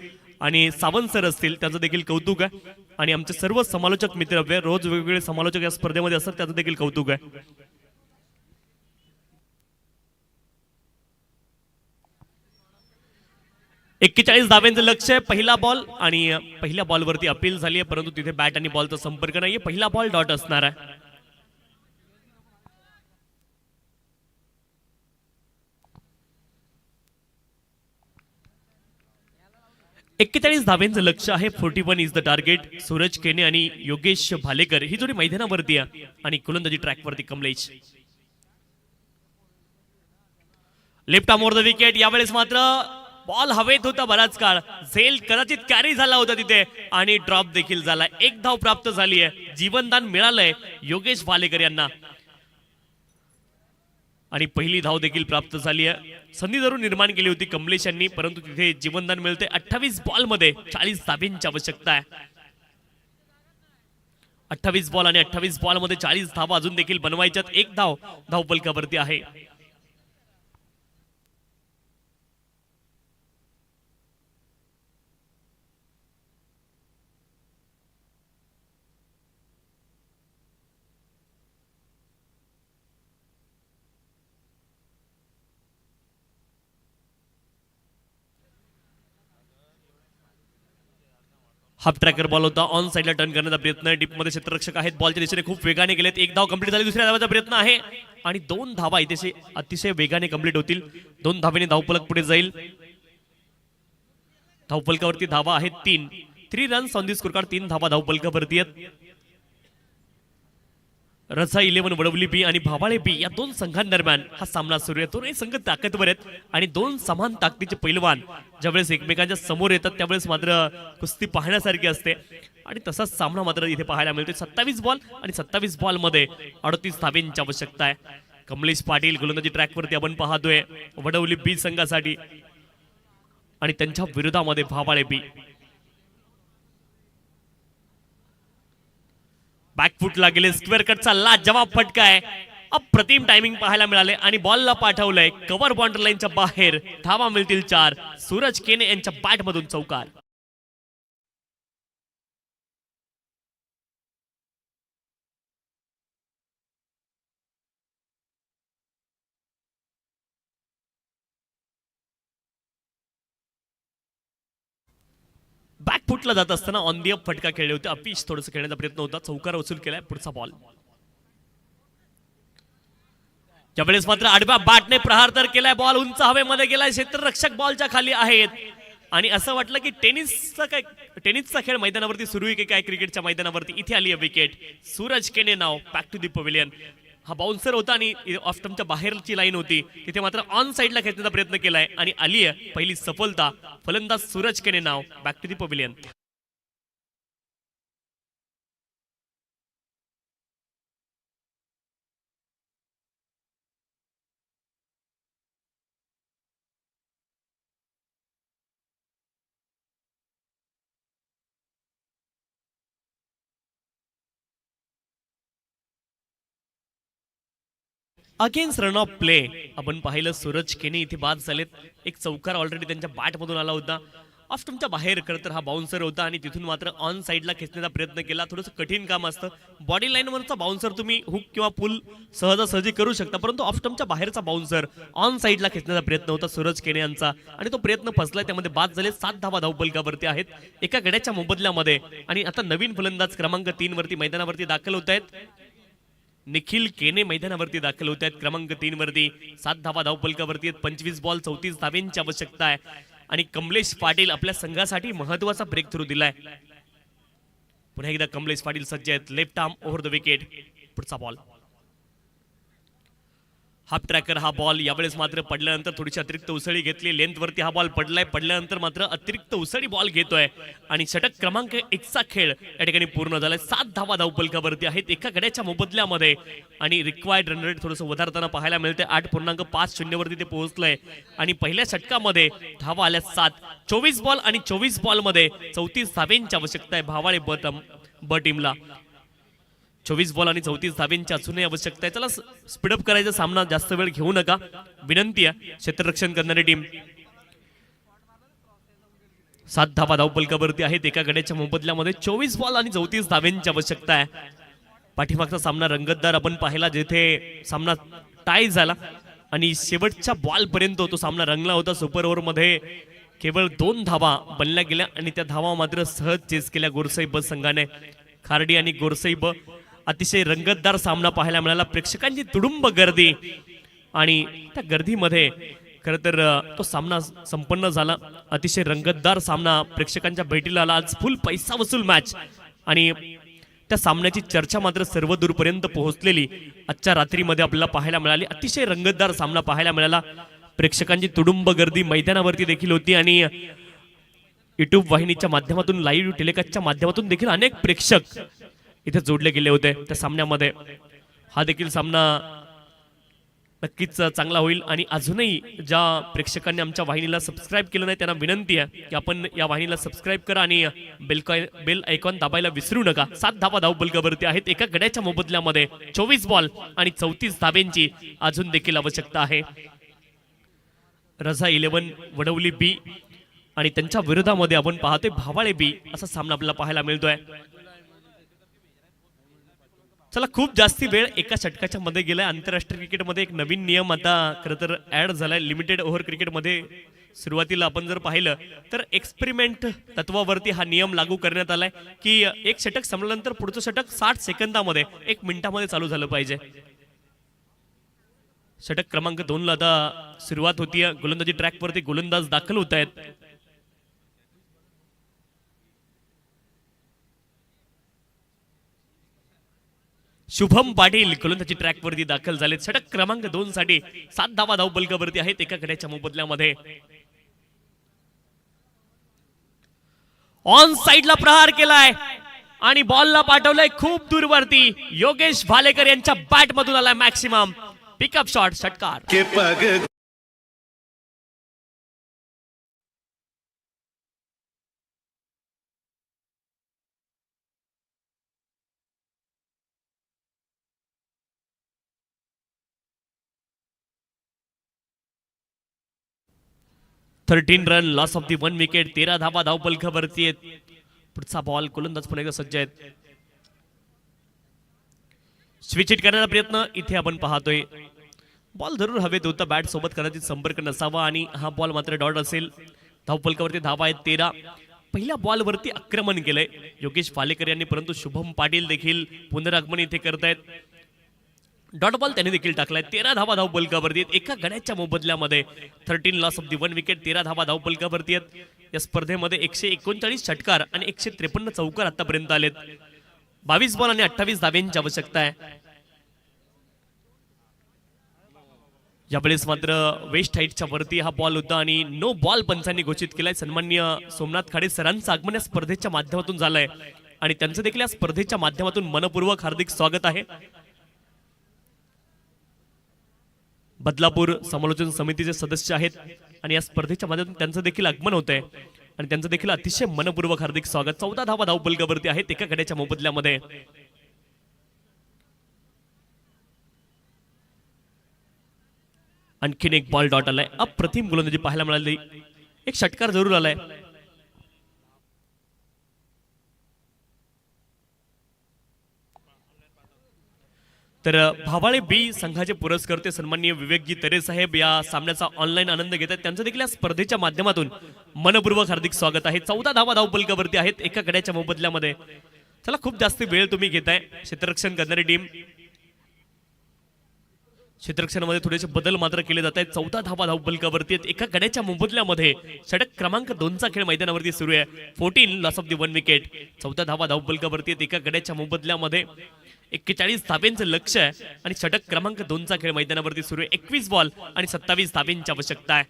आणि सावंत सर असतील, त्यांचं देखील कौतुक आहे. आणि आमचे सर्व समालोचक मित्र रोज वेगवेगळे समालोचक या स्पर्धेमध्ये असतात, त्याचं देखील कौतुक आहे. एक्केचाळीस धाब्यांचं लक्ष आहे. पहिला बॉल आणि पहिल्या बॉलवरती अपील झाली आहे, परंतु तिथे बॅट आणि बॉलचा संपर्क नाहीये. पहिला बॉल डॉट असणार आहे. एक्केचाळीस धाब्यांचं लक्ष आहे. 41 इज द टार्गेट. सूरज केने आणि योगेश भालेकर ही जोडी मैदानावरती आहे आणि गोलंदाजी ट्रॅकवरती Kamlesh. Left arm over the wicket. यावेळेस मात्र बॉल हवेत होता बराच काळ. झेल कदाचित कॅरी झाला होता तिथे आणि ड्रॉप देखील झाला. 1 धाव प्राप्त झाली आहे. जीवनदान मिळालंय योगेश भालेकर यांना आणि पहिली धाव देखील प्राप्त झाली आहे. संधी जरूर निर्माण केली होती कमलेश यांनी, परंतु तिथे जीवनदान मिळते. 28 बॉल मध्ये 40 धाब्यांची आवश्यकता आहे. 28 बॉल आणि 28 बॉल मध्ये 40 धावा अजून देखील बनवायच्यात. 1 धाव धावफलकावरती आहे. हाफ ट्रॅकर बॉल होता. ऑन साइडला टर्न करण्याचा प्रयत्न. डीप मध्ये क्षेत्ररक्षक आहेत. बॉलच्या दिशेने खूप वेगाने गेलेत. 1 धाव कंप्लीट झाली. दुसऱ्या धावाचा प्रयत्न आहे आणि 2 धावा इथे अतिशय वेगाने कंप्लीट होतील. 2 धावेने धावफलक पुढे जाईल. धावफलकावरती धावा आहेत 3 runs on the score card. 3 धावा धावफलकावरती आहेत. रझा 11 वडवली बी आणि भावाळे बी या 2 संघांदरम्यान हा सामना सुरू आहे. दोन्ही संघ ताकदवर आहेत आणि 2 समान ताकदीचे पैलवान ज्यावेळेस एकमेकांच्या समोर येतात त्यावेळेस मात्र कुस्ती पाहण्यासारखी असते आणि तसाच सामना मात्र इथे पाहायला मिळतो. 27 बॉल आणि 27 बॉल मध्ये 38 धाब्यांची आवश्यकता आहे. कमलेश पाटील गोलंदाजी ट्रॅकवरती आपण पाहतोय वडवली बी संघासाठी आणि त्यांच्या विरोधामध्ये भावाळे बी. बॅकफुटला गेले. स्क्वेअर कटचा लाजवाब फटका आहे. अप्रतिम टायमिंग पाहायला मिळाले आणि बॉलला पाठवलंय कव्हर बाउंड्री लाईनच्या बाहेर. धावा मिळतील 4. सूरज केने यांच्या बॅट मधून चौकार. बॅकफुटला जात असताना ऑन दी अप फटका खेळले होते. अपीश थोडंसं खेळण्याचा प्रयत्न होता. चौकार वसूल केलाय. पुढचा बॉल. त्यावेळेस मात्र आडव्या बॅटने प्रहार तर केलाय. बॉल उंच हवेमध्ये गेलाय. क्षेत्ररक्षक बॉलच्या खाली आहेत आणि असं वाटलं की टेनिसचा खेळ मैदानावरती सुरू आहे की काय क्रिकेटच्या मैदानावरती. इथे आली आहे विकेट. सूरज केने नाव बॅक टू दी पवेलियन. हा बाउन्सर होता आणि ऑफ स्टंपच्या बाहेरची लाईन होती. तिथे मात्र ऑन साइडला खेचण्याचा प्रयत्न केलाय आणि आली आहे पहिली सफलता. फलंदाज सूरज केने नाव back to the pavilion. Against run of play आपण पाहिलं सूरज केने इथे बाद झालेत. एक चौकार ऑलरेडी त्यांच्या बॅट मधून आला होता. ऑफ स्टंपच्या बाहेर खरं तर हा बाउन्सर होता आणि तिथून मात्र ऑन साइडला खेचण्याचा प्रयत्न केला. थोडंसं कठीण काम असतं. बॉडी लाईनवरचा बाउन्सर तुम्ही हुक किंवा पुल सहजासहजी करू शकता, परंतु ऑफ स्टंपच्या बाहेरचा बाउन्सर ऑन साइडला खेचण्याचा प्रयत्न होता सूरज केने यांचा आणि तो प्रयत्न फसला. त्यामध्ये बाद झाले. 7 धावा धावफलकावरती आहेत एका गड्याच्या मोबदल्यामध्ये आणि आता नवीन फलंदाज क्रमांक 3 वरती मैदानावरती दाखल होत आहेत. निखिल केने मैदानावरती दाखल होत आहेत क्रमांक 3 वरती. 7 धावा धावफलकावरती आहेत. 25 बॉल 34 धाब्यांची आवश्यकता आहे आणि कमलेश पाटील आपल्या संघासाठी महत्वाचा ब्रेक थ्रू दिलाय. पुन्हा एकदा कमलेश पाटील सज्ज आहेत. Left arm over the wicket. पुढचा बॉल. हाफ ट्रॅकर हा बॉल यावेळेस मात्र पडल्यानंतर थोडीशी अतिरिक्त उसळी घेतली, लेंथवरती हा बॉल पडलाय, पडल्यानंतर मात्र अतिरिक्त उसळी बॉल घेतोय आणि षटक क्रमांक 1चा खेळ या ठिकाणी पूर्ण झालाय. 7 धावा धावपलकावरती आहेत एका गड्याच्या मोबदल्यामध्ये आणि रिक्वायर्ड रन रेट थोडंसं वधारताना पाहायला मिळते. 8.50 वरती ते पोहोचलंय आणि पहिल्या षटकामध्ये धावा आल्या 7. 24 बॉल आणि 24 बॉल मध्ये 34 धावेंची आवश्यकता आहे भावाळे ब टीमला. 24 बॉल आणि 34 धावेंची अजूनही आवश्यकता आहे. चला स्पीडअप करायचा सामना, जास्त वेळ घेऊ नका विनंती आहे. क्षेत्ररक्षण करणारी टीम 7 धावा धावपलकावरती आहेत एका गड्याच्या मोबदल्यामध्ये. 24 बॉल आणि 34 धावेंची आवश्यकता आहे. पाठीमागचा सामना रंगतदार आपण पाहिला, जेथे सामना टाय झाला आणि शेवटच्या बॉल पर्यंत तो सामना रंगला होता. सुपर ओव्हर मध्ये केवळ 2 धावा बनल्या गेल्या आणि त्या धावा मात्र सहज चेस केल्या गोरसाई ब संघाने. खार्डी आणि गोरसाई ब अतिशय रंगतदार सामना पाहायला मिळाला. प्रेक्षकांची तुडुंब गर्दी आणि त्या गर्दीमध्ये खरं तर तो सामना संपन्न झाला. अतिशय रंगतदार सामना प्रेक्षकांच्या भेटीला आला. आज फुल पैसा वसूल मॅच आणि त्या सामन्याची चर्चा मात्र सर्व दूरपर्यंत पोहोचलेली आजच्या रात्रीमध्ये आपल्याला पाहायला मिळाली. अतिशय रंगतदार सामना पाहायला मिळाला. प्रेक्षकांची तुडुंब गर्दी मैदानावरती देखील होती आणि युट्यूब वाहिनीच्या माध्यमातून, लाईव्ह टेलिकास्टच्या माध्यमातून देखील अनेक प्रेक्षक इथे जोडले गेले होते त्या सामन्यामध्ये. हा देखील सामना नक्कीच चांगला होईल आणि अजूनही ज्या प्रेक्षकांनी आमच्या वाहिनीला सबस्क्राईब केलं नाही त्यांना विनंती आहे की आपण या वाहिनीला सबस्क्राईब करा आणि बेल आयकॉन दाबायला विसरू नका. 7 धावा धावपलकावरती आहेत एका गड्याच्या मोबदल्यामध्ये. 24 बॉल आणि 34 धावेंची अजून देखील आवश्यकता आहे. रझा 11 वडवली बी आणि त्यांच्या विरोधामध्ये आपण पाहतोय भावाळे बी असा सामना आपल्याला पाहायला मिळतोय. चला खूप जास्ती वेळ एका षटकाच्या मध्ये गेलाय. आंतरराष्ट्रीय क्रिकेटमध्ये एक नवीन नियम आता खरं तर ऍड झालाय. लिमिटेड ओव्हर क्रिकेटमध्ये सुरुवातीला आपण जर पाहिलं तर एक्सपेरिमेंट तत्वावरती हा नियम लागू करण्यात आलाय की एक षटक संपल्यानंतर पुढचं षटक 60 सेकंदामध्ये 1 मिनिटामध्ये चालू झालं पाहिजे. षटक क्रमांक 2 ला आता सुरुवात होतीये. गोलंदाजी ट्रॅकवरती गोलंदाज दाखल होत आहेत. शुभम पाटील गोलंदाजी ट्रॅकवरती दाखल झालेत. षटक क्रमांक 2 साठी 7 धावा धावपलकावरती आहेत एका गड्याच्या मोबदल्यामध्ये. ऑन साइडला प्रहार केलाय आणि बॉलला पाठवलंय खूप दूरवरती. योगेश भालेकर यांच्या बॅट मधून आलाय मॅक्सिमम पिकअप शॉट, षटकार. Thirteen run, loss of the 1 wicket. 13 धावा धावपलकावरती आहेत. पुढचा बॉल, गोलंदाज पुन्हा एकदा सज्ज आहेत. स्विच हिट करण्याचा प्रयत्न इथे आपण पाहतोय. बॉल जरूर हवेत होता, बॅट सोबत कदाचित संपर्क नसावा आणि हा बॉल मात्र डॉट असेल. धावपलकावरती धावा आहेत 13. पहिल्या बॉलवरती आक्रमण केलंय योगेश भालेकर यांनी, परंतु शुभम पाटील देखील पुनरागमन इथे करतायत. डॉट बॉल त्यांनी देखील टाकलाय. 13 धावा धावपलकावरती आहेत एका गड्याच्या मोबदल्यामध्ये. 13 लॉस ऑफ दी 1 विकेट. 13 धावा धावपलकावरती आहेत. या स्पर्धेमध्ये 139 षटकार आणि 153 चौकार आतापर्यंत आलेत. 22 बॉल आणि 28 धावेंची आवश्यकता आहे. यावेळेस मात्र वेस्ट हाईटच्या वरती हा बॉल होता आणि नो बॉल पंचांनी घोषित केलाय. सन्माननीय सोमनाथ खाडे सरांचं आगमन या स्पर्धेच्या माध्यमातून झालंय आणि त्यांचं देखील या स्पर्धेच्या माध्यमातून मनपूर्वक हार्दिक स्वागत आहे. बदलापूर समालोचन समितीचे सदस्य आहेत आणि या स्पर्धेच्या माध्यमातून त्यांचं देखील आगमन होत आहे आणि त्यांचं देखील अतिशय मनपूर्वक हार्दिक स्वागत. 14 धावा धावपलकावरती आहेत एका गड्याच्या मोबदल्यामध्ये. आणखीन एक बॉल डॉट आलाय. अप्रतिम गोलंदाजी पाहायला मिळाली. एक षटकार जरूर आलाय. तर भावाळे बी संघाचे पुरस्कर्ते सन्माननीय विवेकजी तरे साहेब या सामन्याचा ऑनलाईन आनंद घेत आहेत. त्यांचं देखील या स्पर्धेच्या माध्यमातून मनपूर्वक हार्दिक स्वागत आहे. 14 धावा धावपलकावरती आहेत एका गड्याच्या मोबदल्यामध्ये. चला खूप जास्त वेळ तुम्ही घेताय. क्षेत्ररक्षण करणारी टीम, क्षेत्ररक्षणामध्ये थोडेसे बदल मात्र केले जात आहेत. 14 धावा धावपलकावरती आहेत एका गड्याच्या मोबदल्यामध्ये. षटक क्रमांक 2चा खेळ मैदानावरती सुरू आहे. 14 लॉस ऑफ दी 1 विकेट. 14 धावा धावपलकावरती आहेत एका गड्याच्या मोबदल्यामध्ये. 41 धाब्यांचं लक्ष आहे आणि षटक क्रमांक 2चा खेळ मैदानावरती सुरू आहे. 21 बॉल आणि 27 धाब्यांची आवश्यकता आहे.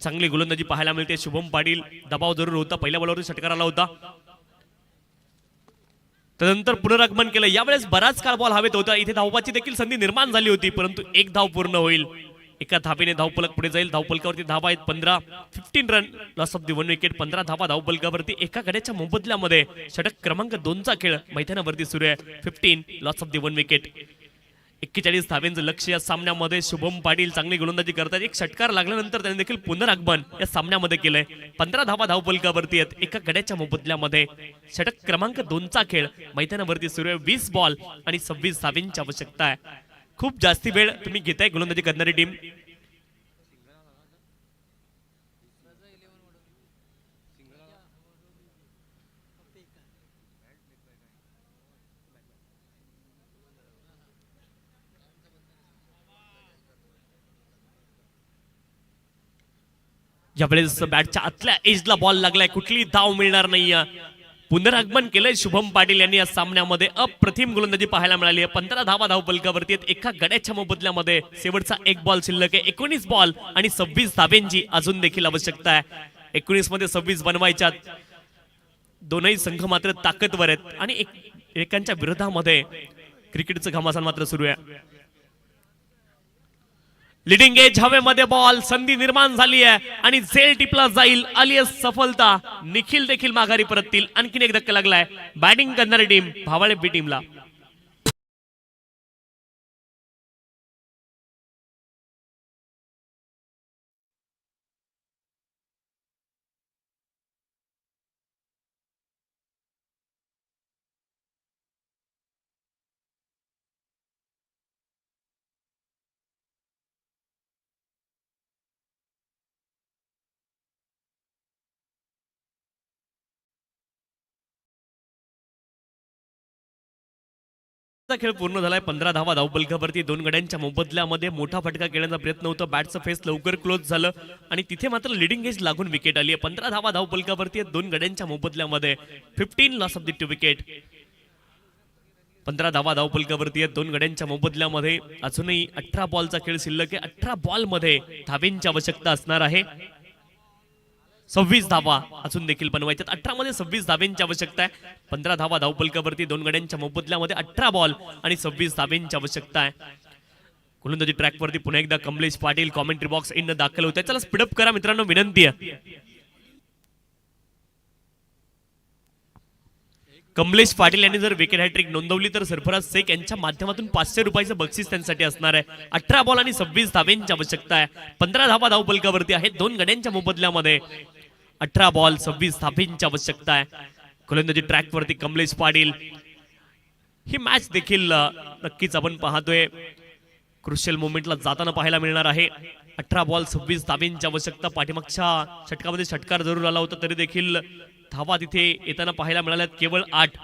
चांगली गोलंदाजी पाहायला मिळते. शुभम पाटील दबाव जरूर होता, पहिल्या बॉलवरती षटकार आला होता, त्यानंतर पुनरागमन केलं. यावेळेस बराच काळ बॉल हवेत होता. इथे धावपाची देखील संधी निर्माण झाली होती, परंतु एक धाव पूर्ण होईल. एका धावेने धावफलक पुढे जाईल. धावफलकावरती धावा आहेत 15 run, loss of the 1 wicket. 15 धावा धावफलकावरती. एका गड्याच्या मोबदल्यामध्ये षटक क्रमांक 2चा खेळ मैदानावरती सुरू आहे. 15 लॉस ऑफ दी 1 विकेट. 41 धाव्यांचं लक्ष या सामन्यामध्ये. शुभम पाटील चांगली गोलंदाजी करतात. एक षटकार लागल्यानंतर त्यांनी देखील पुनरागमन या सामन्यामध्ये केलंय. 15 धावा धावफलकावरती आहेत एका गड्याच्या मोबदल्यामध्ये. षटक क्रमांक 2चा खेळ मैदानावरती सुरू आहे. 20 बॉल आणि 26 धाव्यांची आवश्यकता आहे. खूप जास्ती वेळ तुम्ही घेताय गोलंदाजी करणारी टीम. ज्यावेळेस बॅटच्या आतल्या एजला बॉल लागलाय, कुठली धाव मिळणार नाहीये. पुनरागमन केलंय शुभम पाटील यांनी या सामन्यामध्ये. अप्रतिम गोलंदाजी पाहायला मिळाली आहे. 15 धावा धावफलकावरती आहेत एका गड्याच्या मोबदल्यामध्ये. शेवटचा एक बॉल शिल्लक आहे. 19 बॉल आणि 26 धाब्यांची अजून देखील आवश्यकता आहे. 19 मध्ये 26 बनवायच्यात. दोनही संघ मात्र ताकदवर आहेत आणि एकांच्या विरोधामध्ये क्रिकेटचं घमासान मात्र सुरू आहे. लिडिंग एज हवेमध्ये बॉल, संधी निर्माण झाली आहे आणि झेल टिपला जाईल. आली आहे सफलता. निखिल देखील माघारी परततील. आणखीन एक धक्का लागलाय बॅटिंग करणारी टीम भावाळे बी टीमला. खेळ पूर्ण झालाय. 15 धावा धावफलकावरती. 2 गड्यांच्या मोबदल्यामध्ये मोठा फटका खेळण्याचा प्रयत्न होता. बॅटचं फेस लवकर क्लोज झालं आणि तिथे मात्र लिडिंग एज लागून विकेट आली आहे. 15 धावा धावफलकावरती 2 गड्यांच्या मोबदल्यामध्ये. 15 लॉस ऑफ दी 2 विकेट. 15 धावा धावफलकावरती 2 गड्यांच्या मोबदल्यामध्ये. अजूनही 18 बॉलचा खेळ शिल्लक आहे. 18 बॉल मध्ये धाब्यांची आवश्यकता असणार आहे. 26 धावा अजून देखील बनवायच्यात. 18 मध्ये 26 धाब्यांची आवश्यकता आहे. 15 धावा धावफलकावरती 2 गड्यांच्या मोबदल्यामध्ये. 18 बॉल आणि 26 धाब्यांची आवश्यकता आहे. गोलंदाजी ट्रॅकवरती पुन्हा एकदा Kamlesh Patil commentary box in दाखल होते. चला स्पीडअप करा मित्रांनो, विनंती आहे. कमलेश पाटील यांनी जर विकेट हॅट्रिक नोंदवली तर सरफराज शेख यांच्या माध्यमातून 500 रुपयाचं बक्षीस त्यांच्यासाठी असणार आहे. 18 बॉल आणि 26 धाब्यांची आवश्यकता आहे. 15 धावा धावफलकावरती आहेत 2 गड्यांच्या मोबदल्यामध्ये. 18 बॉल 26 धाब्यांची आवश्यकता आहे. गोलंदाजी ट्रॅकवरती कमलेश पाटील. ही मॅच देखील नक्कीच आपण पाहतोय क्रुशियल मोमेंटला जाताना पाहायला मिळणार आहे. 18 बॉल 26 धाब्यांची आवश्यकता. पाठीमागच्या षटकामध्ये षटकार जरूर आला होता तरी देखील धावा तिथे येताना पाहायला मिळाल्यात केवळ 8.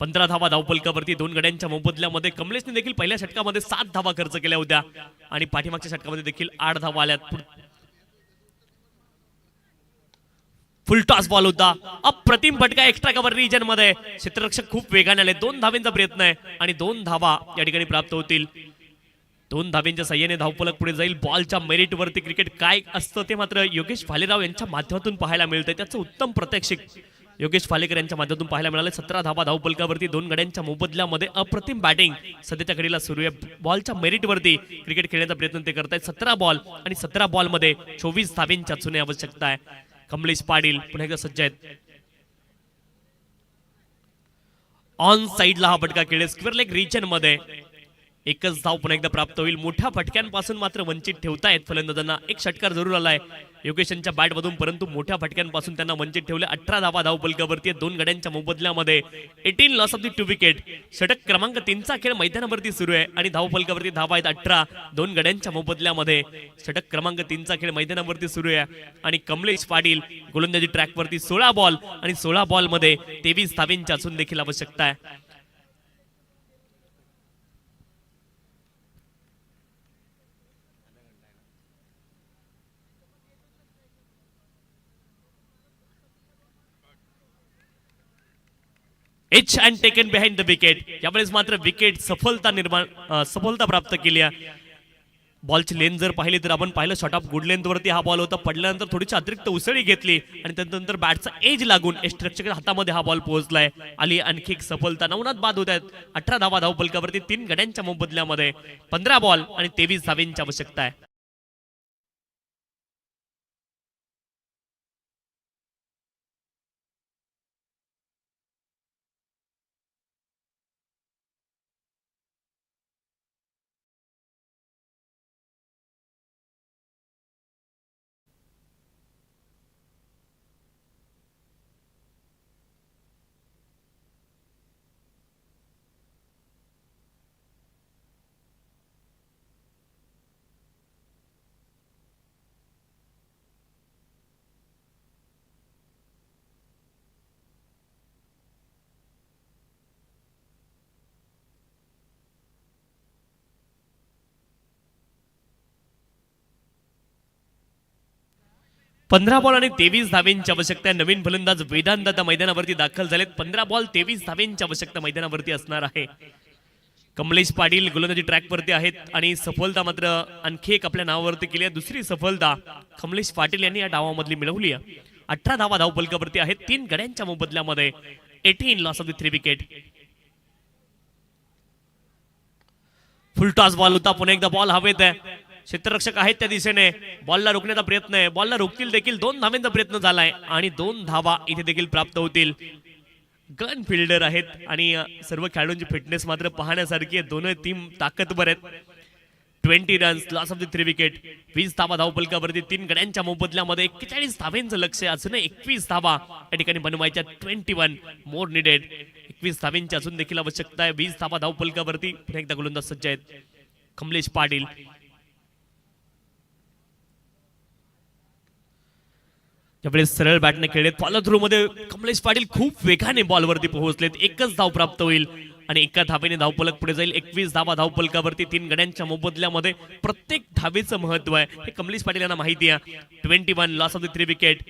15 धावा धावफलकावरती 2 गड्यांच्या मोबदल्यामध्ये. कमलेशने देखील पहिल्या षटकामध्ये 7 धावा खर्च केल्या होत्या आणि पाठीमागच्या षटकामध्ये देखील 8 धावा आल्यात. फुल टॉस बॉल होता. अप्रतिम फटका एक्स्ट्रा कव्हर रिजन मध्ये. क्षेत्ररक्षक खूप वेगाने आले. 2 धावेंचा प्रयत्न आहे आणि 2 धावा या ठिकाणी प्राप्त होतील. 2 धावेंच्या साह्याने धावफलक पुढे जाईल. बॉलच्या मेरिट वरती क्रिकेट काय असतं ते मात्र योगेश भालेराव यांच्या माध्यमातून पाहायला मिळतंय. त्याचं उत्तम प्रात्यक्षिक योगेश फालेकर यांच्या माध्यमातून पाहायला मिळाले. 17 धावा धावफलकावरती 2 गड्यांच्या मोबदल्यामध्ये. अप्रतिम बॅटिंग सध्याच्या घडीला सुरू आहे. बॉलच्या मेरिट वरती क्रिकेट खेळण्याचा प्रयत्न ते करतायत. 17 बॉल आणि 17 बॉल मध्ये 24 धावेंची अजूनही आवश्यकता आहे. कमलेश पाटील पुन्हा एकदा सज्ज आहेत. ऑन साइडला हा फटका खेळ स्क्वेअर लेग रिजन मध्ये. एकच धाव पुन्हा एकदा प्राप्त होईल. मोठ्या फटक्यांपासून मात्र वंचित ठेवतायत फलंदाजांना. एक षटकार जरूर आलाय योगेशांच्या बॅट मधून, परंतु मोठ्या फटक्यांपासून त्यांना वंचित ठेवले. 18 धावा धावफलकावरती 2 गड्यांच्या मोबदल्यामध्ये. 18 लॉस ऑफ दी 2 विकेट. षटक क्रमांक 3चा खेळ मैदानावरती सुरू आहे आणि धावफलकावरती धावा आहेत 18 2 गड्यांच्या मोबदल्यामध्ये. षटक क्रमांक 3चा खेळ मैदानावरती सुरू आहे आणि कमलेश पाटील गोलंदाजी ट्रॅकवरती. 16 बॉल आणि 16 बॉल मध्ये 23 धावेंची अजून देखील आवश्यकता आहे. H and taken behind the wicket. यावेळेस मात्र विकेट सफलता प्राप्त केली आहे. बॉलची लेन जर पाहिली तर आपण पाहिलं शॉट ऑफ गुड लेंथ वरती हा बॉल होता. पडल्यानंतर थोडीशी अतिरिक्त उसळी घेतली आणि त्यानंतर बॅटचा एज लागून स्ट्रक्चरच्या हातामध्ये हा बॉल पोहोचलाय. आली आणखी एक सफलता. 9 बाद होत आहेत. 18 धावा धावफलकावरती 3 गड्यांच्या मोबदल्यामध्ये 15 बॉल आणि 23 धावेंची आवश्यकता आहे. पंधरा बॉल आणि 23 धावेंची आवश्यकता आहे. नवीन फलंदाज वेदांत आता मैदानावरती दाखल झालेत. 15 बॉल 23 धावेंची आवश्यकता मैदानावरती असणार आहे. कमलेश पाटील गोलंदाजी ट्रॅकवरती आहेत आणि सफलता मात्र आणखी एक आपल्या नावावरती केली आहे. दुसरी सफलता कमलेश पाटील यांनी या डावामधली मिळवली आहे. 18 धावा धावफलकावरती आहेत. 3 गड्यांच्या मोबदल्यामध्ये 18 loss of the 3 wicket. Full toss ball होता. पुन्हा एकदा बॉल हवेत आहे. क्षेत्ररक्षक आहेत त्या दिशेने. बॉलला रोखण्याचा प्रयत्न आहे. बॉलला रोखतील देखील. 2 धावेंचा प्रयत्न झालाय आणि 2 धावा इथे देखील प्राप्त होतील. गन फिल्डर आहेत आणि सर्व खेळाडूंची फिटनेस मात्र पाहण्यासारखी आहे. दोन्ही टीम ताकदवर आहेत. 20 runs loss of the 3 wicket. 20 धावा धावफलकावरती 3 गड्यांच्या मोबदल्यामध्ये 41 धावेंचं लक्ष आहे. अजून 21 धावा या ठिकाणी बनवायच्या. 21 मोर निडेड. 21 धावेंची अजून देखील आवश्यकता आहे. 20 धावा धावफलकावरती पुन्हा एकदा गोलंदाज सज्ज आहेत. कमलेश पाटील त्यावेळेस सरळ बॅटने खेळलेत. फॉलो थ्रू मध्ये कमलेश पाटील खूप वेगाने बॉलवरती पोहोचलेत. एकच धाव प्राप्त होईल आणि एका धावेने धावफलक पुढे जाईल. 21 धावा धावफलकावरती 3 गड्यांच्या मोबदल्यामध्ये. प्रत्येक धावेचं महत्व आहे हे कमलेश पाटील यांना माहिती आहे. 21 लॉस ऑफ द 3 विकेट.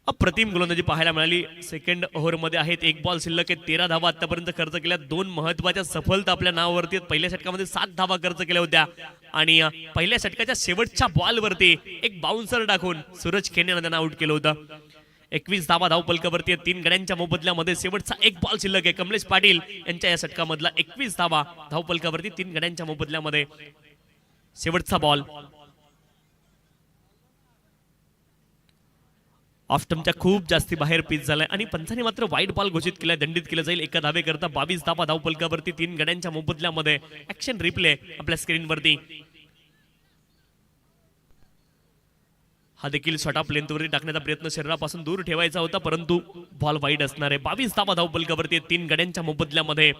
अप्रतिम गोलंदाजी पाहायला मिळाली. सेकंड ओव्हरमध्ये आहेत. 1 बॉल शिल्लक आहे. 13 धावा आतापर्यंत खर्च केल्या. 2 महत्वाच्या सफलता आपल्या नावावरती आहेत. पहिल्या षटकामध्ये 7 धावा खर्च केल्या होत्या आणि पहिल्या षटकाच्या शेवटच्या बॉलवरती एक बाउन्सर टाकून सूरज खेने त्यांना आउट केलं होतं. 21 धावा धावफलकावरती 3 गड्यांच्या मोबदल्यामध्ये शेवटचा 1 बॉल शिल्लक आहे. कमलेश पाटील यांच्या या षटकामधला 21 धावा धावफलकावरती 3 गड्यांच्या मोबदल्यामध्ये शेवटचा बॉल. ऑफ स्टंपच्या खूप जास्ती बाहेर पिच झालाय आणि पंचाने मात्र वाईट बॉल घोषित केलाय. दंडित केलं जाईल. एका धावे करता 22 धावा धावफलकावरती 3 गड्यांच्या मोबदल्यामध्ये. ऍक्शन रिप्ले आपल्या स्क्रीनवरती. हा देखील शॉट ऑफ लेंथवरती टाकण्याचा प्रयत्न शरीरापासून दूर ठेवायचा होता परंतु बॉल वाईड असणार आहे. 22 धावा धावफलकावरती 3 गड्यांच्या मोबदल्यामध्ये.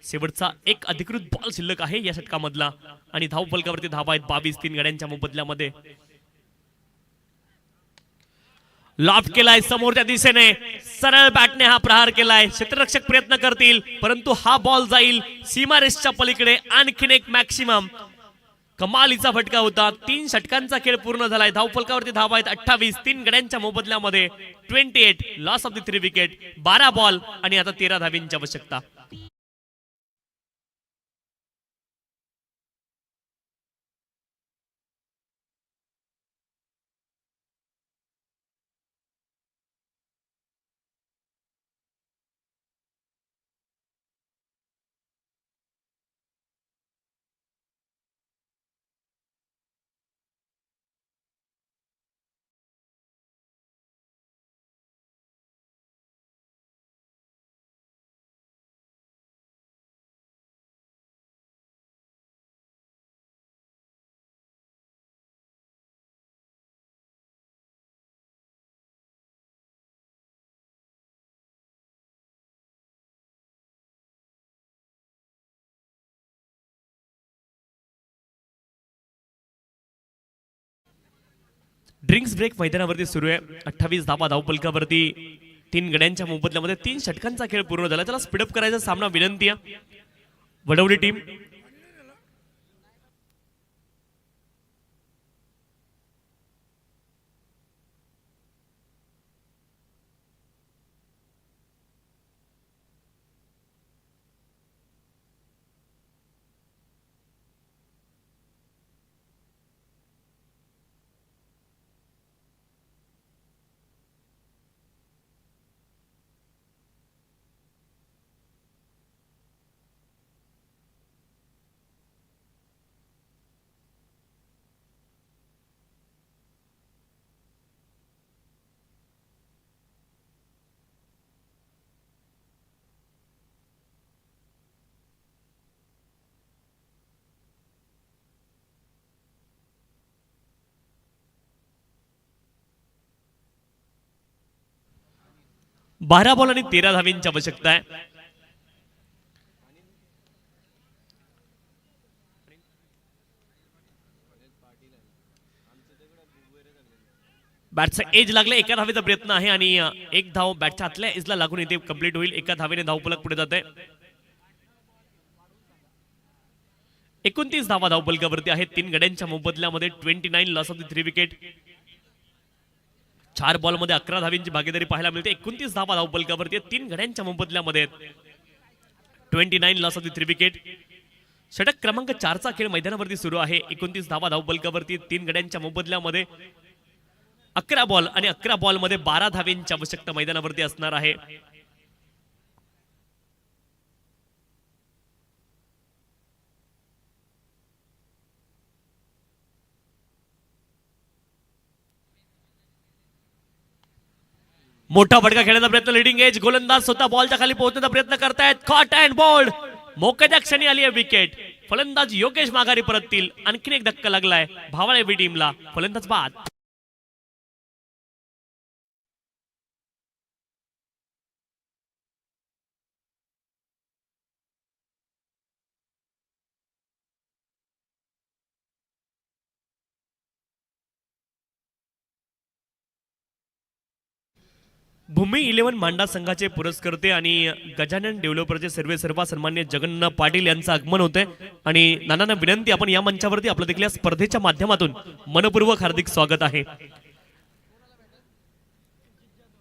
शेवटचा 1 अधिकृत बॉल शिल्लक आहे या षटकामधला आणि धावफलकावरती धावा आहेत 22 3 गड्यांच्या मोबदल्यामध्ये. लॉफ्ट केलाय समोरच्या दिशेने. सरळ बॅटने हा प्रहार केलाय. क्षेत्ररक्षक प्रयत्न करतील परंतु हा बॉल जाईल सीमारेषच्या पलीकडे. आणखीन एक मॅक्सिमम कमालीचा फटका होता. 3 षटकांचा खेळ पूर्ण झालाय. धावफलकावरती धावा आहेत 28 3 गड्यांच्या मोबदल्यामध्ये. 28 loss of the 3 wicket. 12 ball आणि आता 13 धावेंची आवश्यकता. ड्रिंक्स ब्रेक मैदानावरती सुरू आहे. 28 धावा धावफलकावरती 3 गड्यांच्या मोबदल्यामध्ये 3 षटकांचा खेळ पूर्ण झाला. त्याला स्पीडअप करायचा सामना विनंती आहे. वडवली टीम 12 बॉल आणि 13 धावेंची आवश्यकता आहे. बॅटचा एज लागला, एका धावेचा प्रयत्न आहे आणि एक धाव बॅटच्या आतल्या एजला लागून इथे कंप्लीट होईल. एका धावेने धावफलक पुढे जाते. 29 धावा धावफलकावरती आहेत. 3 गड्यांच्या मोबदल्यामध्ये 29 loss of the 3 wicket. 4 ball मध्ये 11 धावेंची भागीदारी पाहायला मिळते. 29 धावा धावफलकावरती 3 गड्यांच्या मोबदल्यामध्ये 29 लॉस ऑफ द 3 विकेट. षटक क्रमांक 4चा खेळ मैदानावरती सुरू आहे. 29 धावा धावफलकावरती 3 गड्यांच्या मोबदल्यामध्ये 11 बॉल आणि 11 बॉल मध्ये 12 धावेंची आवश्यकता मैदानावरती असणार आहे. मोठा फटका खेळण्याचा प्रयत्न, लीडिंग एज गोलंदाज स्वतः बॉलच्या खाली पोहोचण्याचा प्रयत्न करतायत. कॉट अँड बोल्ड, मोक्याच्या क्षणी आली आहे विकेट. फलंदाज योगेश माघारी परततील. आणखीन एक धक्का लागलाय भावाळे बी टीमला. फलंदाज बाद. भूमी 11 मांडा संघाचे पुरस्कर्ते आणि गजानन डेव्हलपरचे सर्वेसर्वा सन्मान्य जगन्नाथ पाटील यांचं आगमन होते आणि नानांना विनंती, आपण या मंचावरती आपलं देखील या स्पर्धेच्या माध्यमातून मनपूर्वक हार्दिक स्वागत आहे.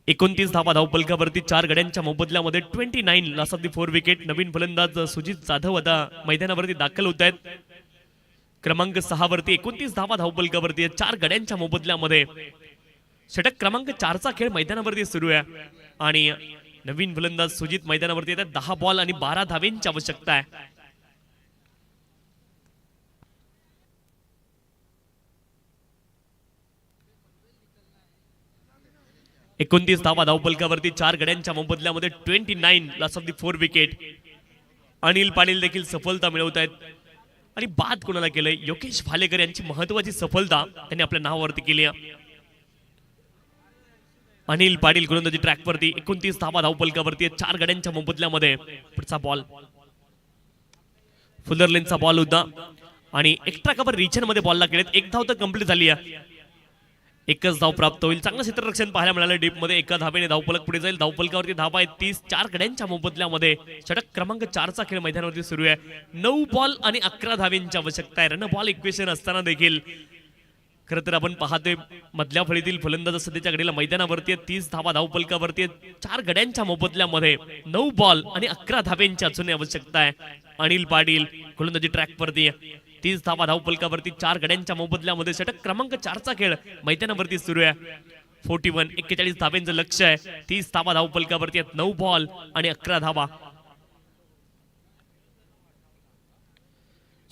29 धावा धावफलकावरती 4 गड्यांच्या मोबदल्यामध्ये 29 लॉस ऑफ द 4 विकेट. नवीन फलंदाज सुजित जाधव आता मैदानावरती दाखल होत आहेत. क्रमांक 6 वरती 29 धावा धावफलकावरती 4 गड्यांच्या मोबदल्यामध्ये षटक क्रमांक 4चा खेळ मैदानावरती सुरू आहे आणि नवीन फलंदाज सुजित मैदानावरती येतात. 10 बॉल आणि 12 धावेंची आवश्यकता आहे. एकोणतीस धावा धावफलकावरती 4 गड्यांच्या मोबदल्यामध्ये 29 loss of the 4 wicket. Anil Patil देखील सफलता मिळवत आहेत आणि बाद कोणाला केलंय, योगेश भालेकर यांची महत्वाची सफलता त्यांनी आपल्या नावावरती केली आहे. अनिल पाटील गोलंदाजी ट्रॅकवरती 29 धावा धावफलकावरती 4 गड्यांच्या मोबदल्यामध्ये पुढचा बॉल फुलर लेनचा बॉल होता आणि एक्स्ट्रा कव्हर रिजन मध्ये बॉलला केलेत. एक धाव तर कंप्लीट झाली आहे. एकच धाव प्राप्त होईल. चांगलं क्षेत्ररक्षण पाहायला मिळालं डीप मध्ये. एका धावेने धावफलक पुढे जाईल. धावफलकावरती धावा आहेत 30. 4 गड्यांच्या मोबदल्यामध्ये षटक क्रमांक 4चा खेळ मैदानावरती सुरू आहे. 9 बॉल आणि 11 धावेंची आवश्यकता आहे. रन बॉल इक्वेशन असताना देखील खरं तर आपण पाहतोय मधल्या फळीतील फलंदाज सध्याच्या घडीला मैदानावरती 30 धावा धावफलकावरती 4 गड्यांच्या मोबदल्यामध्ये 9 बॉल आणि 11 धावेंची अजून आवश्यकता आहे. अनिल पाटील गोलंदाजी ट्रॅकवरती 30 धावा धावफलकावरती 4 गड्यांच्या मोबदल्यामध्ये षटक क्रमांक 4चा खेळ मैदानावरती सुरू आहे. 41 धावेंचं लक्ष आहे. 30 धावा धावफलकावरती 9 बॉल आणि 11 धावा.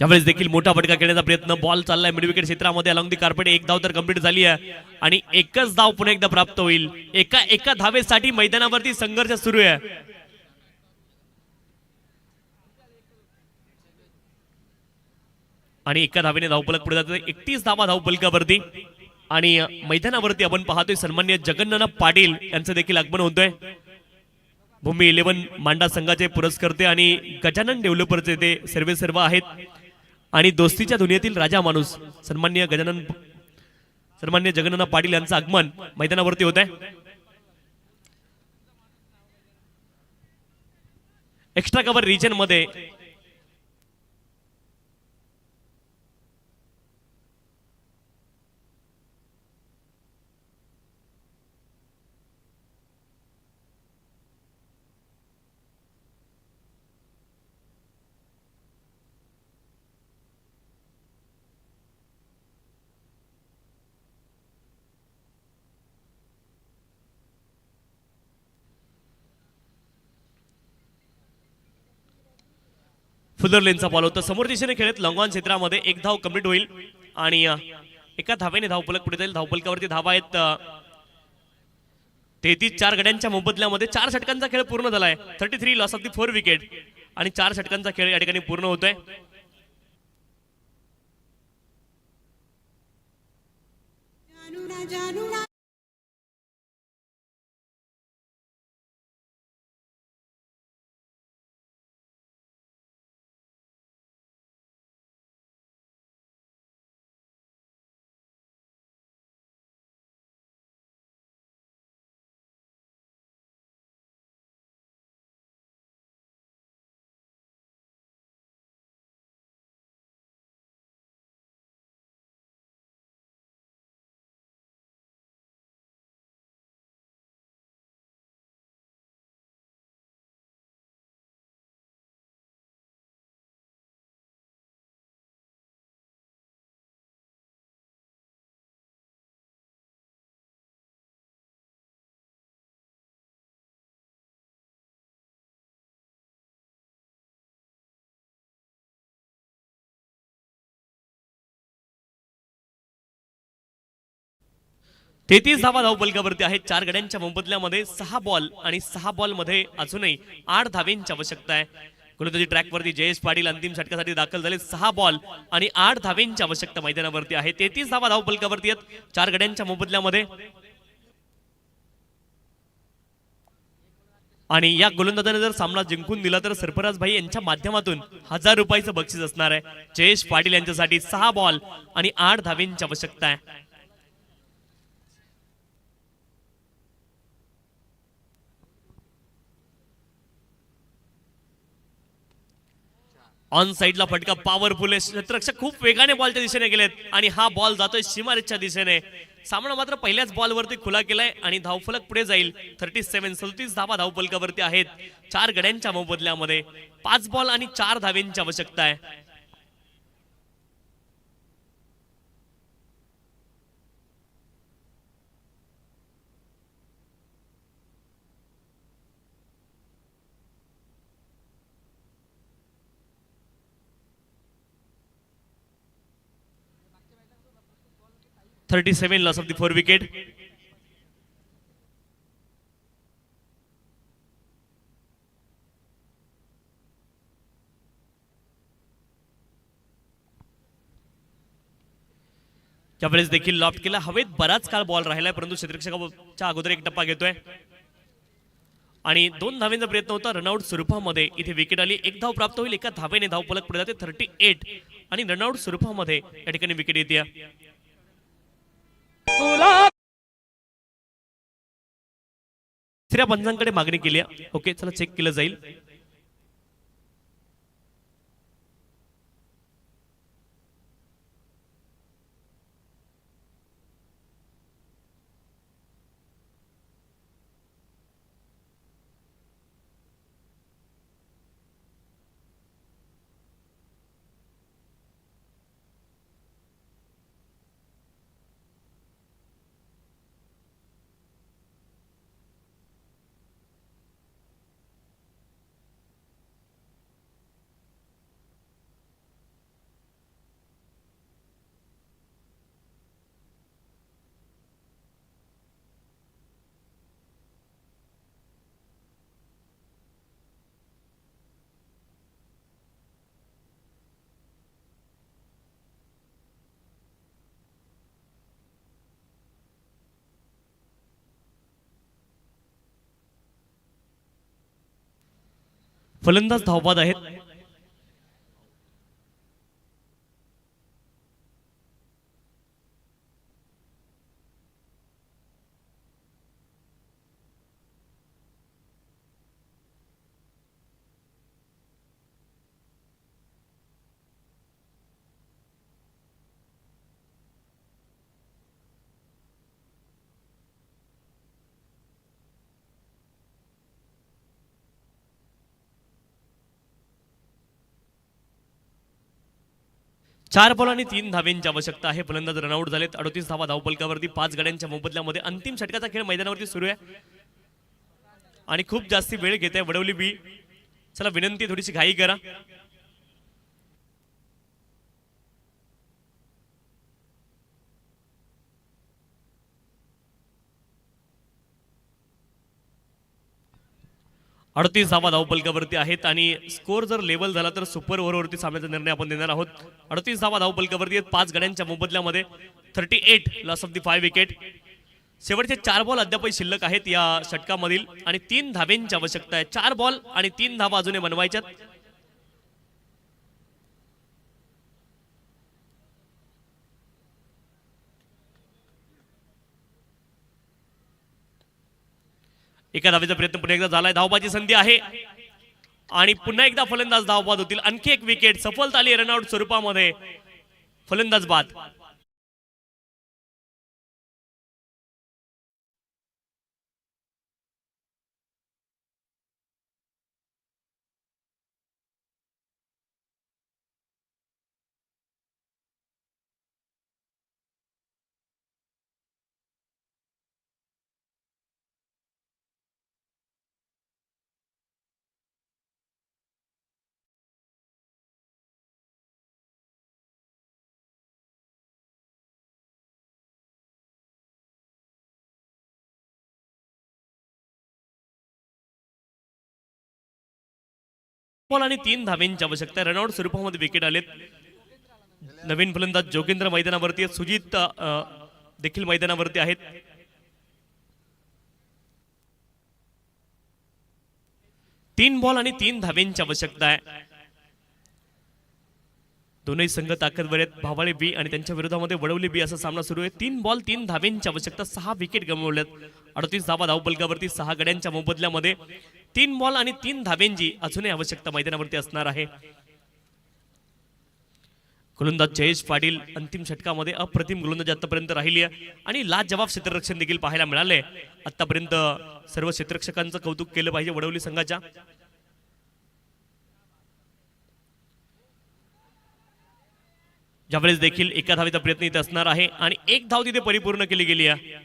यावेळेस देखील मोठा फटका खेळण्याचा प्रयत्न, बॉल चाललाय मिड विकेट क्षेत्रामध्ये अलॉंग दी कार्पेट. एक धाव तर कंप्लीट झाली आहे आणि एकच धाव पुन्हा एकदा प्राप्त होईल. एका धावेसाठी मैदानावरती संघर्ष सुरू आहे. आणि एका धावेने धावफलक पुढे जाते. 31 धावा धावफलकावरती आणि मैदानावरती आपण पाहतोय सन्मान्य जगन्नाथ पाटील यांचं देखील आगमन होतोय. भूमी 11 मांडा संघाचे पुरस्कर्ते आणि गजानन डेव्हलपरचे ते सर्वेसर्वा आहेत आणि दोस्तीच्या दुनियेतील राजा माणूस सन्मान्य जगन्नाथ पाटील यांचं आगमन मैदानावरती होत आहे. एक्स्ट्रा कव्हर रिजन मध्ये फुलर लेनचा बॉल होता. समोर दिशेने खेळत लॉंगॉन क्षेत्रामध्ये एक धाव कंप्लीट होईल आणि एका धावेने धावफलक पुढे जाईल. धावफलकावरती धावा आहेत 33. 4 गड्यांच्या मोबदल्यामध्ये 4 षटकांचा खेळ पूर्ण झालाय. 33 लॉस ऑफ दी 4 विकेट आणि 4 षटकांचा खेळ या ठिकाणी पूर्ण होतोय. 33 धावा धावफलकावरती आहेत. 4 गड्यांच्या मोबदल्यामध्ये 6 बॉल आणि 6 बॉल मध्ये अजूनही 8 धावेंची आवश्यकता आहे. गोलंदाजी ट्रॅकवरती जयेश पाटील अंतिम षटकासाठी दाखल झाले. 6 बॉल आणि 8 धावेंची आवश्यकता मैदानावरती आहे. 33 धावा धावफलकावरती आहेत 4 गड्यांच्या मोबदल्यामध्ये. आणि या गोलंदाजाने जर सामना जिंकून दिला तर सरफराज भाई यांच्या माध्यमातून 1000 रुपयाचं बक्षीस असणार आहे. जयेश पाटील यांच्यासाठी 6 बॉल आणि 8 धावेंची आवश्यकता आहे. ऑन साइडला फटका पॉवरफुल आहे. क्षेत्ररक्षक खूप वेगाने बॉलच्या दिशेने गेलेत आणि हा बॉल जातोय सीमारेषच्या दिशेने. सामना मात्र पहिल्याच बॉलवरती खुला केलाय आणि धावफलक पुढे जाईल. 37 धावा धावफलकावरती आहेत 4 गड्यांच्या मोबदल्यामध्ये. 5 बॉल आणि 4 धावेंची आवश्यकता आहे. .37 loss of the 4 wicket. त्यावेळेस देखील लॉफ्ट केला. हवेत बराच काळ बॉल राहिलाय परंतु क्षेत्ररक्षकाच्या अगोदर एक टप्पा घेतोय आणि 2 धावेंचा प्रयत्न होता. रनआउट स्वरूपामध्ये इथे विकेट आली. 1 धाव प्राप्त होईल. एका धावेने धावफलक पुढे जाते. 38 आणि रनआउट स्वरूपामध्ये या ठिकाणी विकेट येते. तिसऱ्या पंचांकडे मागणी केली. ओके चला चेक केलं जाईल. फलंदाज धावबाद आहेत. चार बॉल आणि 3 धावेंची आवश्यकता आहे. फलंदाज रनआउट झालेत. 38 धावा धावफलकावरती 5 गड्यांच्या मोबदल्यामध्ये अंतिम षटकाचा खेळ मैदानावरती सुरू आहे आणि खूप जास्ती वेळ घेत आहे वडवली बी. चला विनंती थोडीशी घाई करा. .38 धावा धावफलकावरती आहेत आणि स्कोर जर लेवल झाला तर सुपर ओव्हरवरती सामन्याचा निर्णय आपण देणार आहोत. 38 धावा धावफलकावरती आहेत 5 गड्यांच्या मोबदल्यामध्ये. 38 लॉस ऑफ दी 5 विकेट. शेवटचे 4 बॉल अद्यापही शिल्लक आहेत या षटकामधील आणि 3 धावेंची आवश्यकता आहे. 4 बॉल आणि 3 धावा अजूनही बनवायच्यात. एका धावेचा प्रयत्न पुन्हा एकदा झालाय. धावबाजी संधी आहे आणि पुन्हा एकदा फलंदाज धावबाद होतील. आणखी एक विकेट सफलता आली रनआउट स्वरूपामध्ये. फलंदाज बाद. बॉल आणि 3 धावेंची आवश्यकता आहे. रनआउट स्वरूपामध्ये विकेट आलेत. नवीन फलंदाज जोगेंद्र मैदानावरती आहेत. सुजित देखील मैदानावरती आहेत. तीन बॉल आणि 3 धावेंची आवश्यकता आहे. दोनही संघ ताकदवर आहेत. भावाळे बी आणि त्यांच्या विरोधामध्ये वडवली बी असा सामना सुरू आहे. 3 बॉल 3 धावेंची आवश्यकता. 6 विकेट गमावल्यात. 38 धावा धावपलकावरती 6 गड्यांच्या मोबदल्यामध्ये 3 बॉल आणि 3 धावेंची अजूनही आवश्यकता मैदानावरती असणार आहे. गोलंदाज जयेश पाटील अंतिम षटकामध्ये अप्रतिम गोलंदाजी आतापर्यंत राहिली आहे आणि लाजवाब क्षेत्ररक्षण देखील पाहायला मिळाले. आतापर्यंत सर्व क्षेत्ररक्षकांचं कौतुक केलं पाहिजे वडवली संघाच्या. ज्यावेळेस देखील एका धावेचा प्रयत्न इथे असणार आहे आणि एक धाव तिथे परिपूर्ण केली गेली आहे.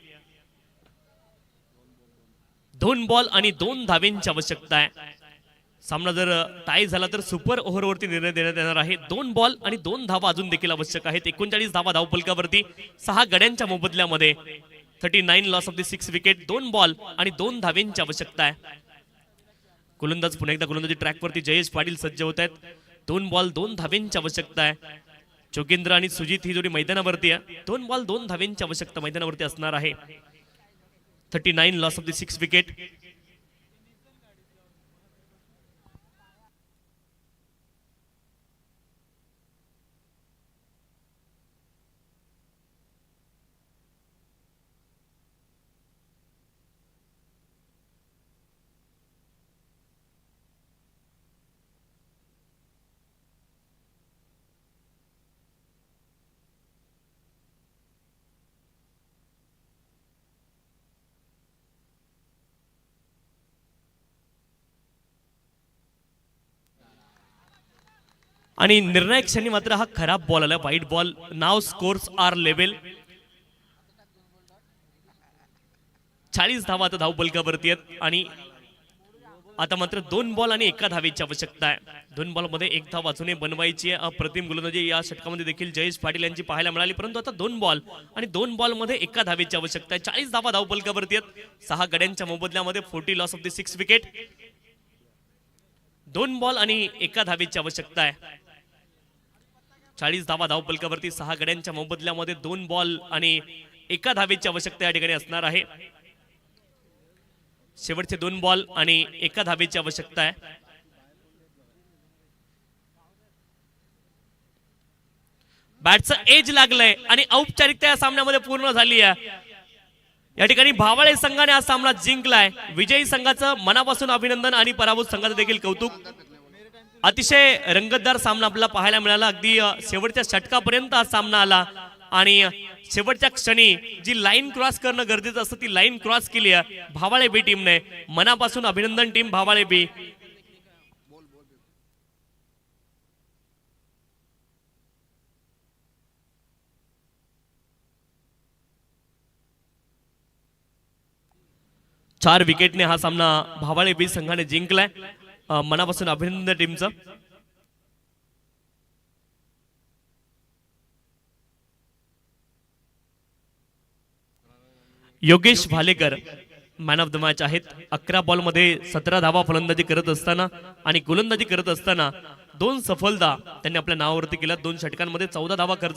2 बॉल आणि 2 धावेंची आवश्यकता आहे. सामना जर टाय झाला तर सुपर ओव्हरवरती निर्णय देण्यात येणार आहे. 2 बॉल आणि 2 धावा अजून देखील आवश्यक आहेत. 39 धावा धावपलकावरती 6 गड्यांच्या मोबदल्यामध्ये 39 loss of the 6 wicket. 2 ball आणि 2 धावेंची आवश्यकता आहे. गोलंदाज पुन्हा एकदा गोलंदाजी ट्रॅकवरती जयेश पाटील सज्ज होत आहेत. 2 बॉल 2 धावेंची आवश्यकता आहे. जोगेंद्र आणि सुजित ही जोडी मैदानावरती आहे. 2 बॉल 2 धावेंची आवश्यकता मैदानावरती असणार आहे. 39 लॉस ऑफ द 6 विकेट. आणि निर्णायक क्षणी मात्र हा खराब बॉल आला. वाईट बॉल. नाव स्कोर्स आर लेव्हल. 40 धावा आता धावपलकावरती आहेत आणि आता मात्र 2 बॉल आणि 1 धावेची आवश्यकता आहे. 2 बॉल मध्ये 1 धाव अजूनही बनवायची आहे. अप्रतिम गोलंदाजी या षटकामध्ये देखील जयेश पाटील यांची पाहायला मिळाली, परंतु आता 2 बॉल आणि 2 बॉल मध्ये 1 धावेची आवश्यकता आहे. 40 धावा धावपलकावरती आहेत. 6 गड्यांच्या मोबदल्यामध्ये 40 loss of the 6 wicket. 2 ball आणि 1 धावेची आवश्यकता आहे. 40 धावा धावपलकावरती 6 गड्यांच्या मोबदल्यामध्ये 2 बॉल आणि 1 धावेची आवश्यकता या ठिकाणी असणार आहे. शेवटचे 2 बॉल आणि 1 धावेची आवश्यकता आहे. बॅटचं एज लागलंय आणि औपचारिकता या सामन्यामध्ये पूर्ण झाली आहे. या ठिकाणी भावाळे संघाने हा सामना जिंकलाय. विजयी संघाचं मनापासून अभिनंदन आणि पराभूत संघाचं देखील कौतुक. अतिशय रंगतदार सामना आपल्याला पाहायला मिळाला. अगदी शेवटच्या षटकापर्यंत हा सामना आला आणि शेवटच्या क्षणी जी लाईन क्रॉस करणं गरजेचं असतं ती लाईन क्रॉस केली आहे भावाळे बी टीमने. मनापासून अभिनंदन टीम भावाळे बी. चार विकेटने हा सामना भावाळे बी संघाने जिंकलाय. मनापासून अभिनंदन टीमचं. Yogesh Bhalekar man of the match आहेत. 11 बॉल मध्ये 17 धावा फलंदाजी करत असताना आणि गोलंदाजी करत असताना 2 सफलता त्यांनी आपल्या नावावरती केल्या. 2 षटकांमध्ये 14 धावा खर्च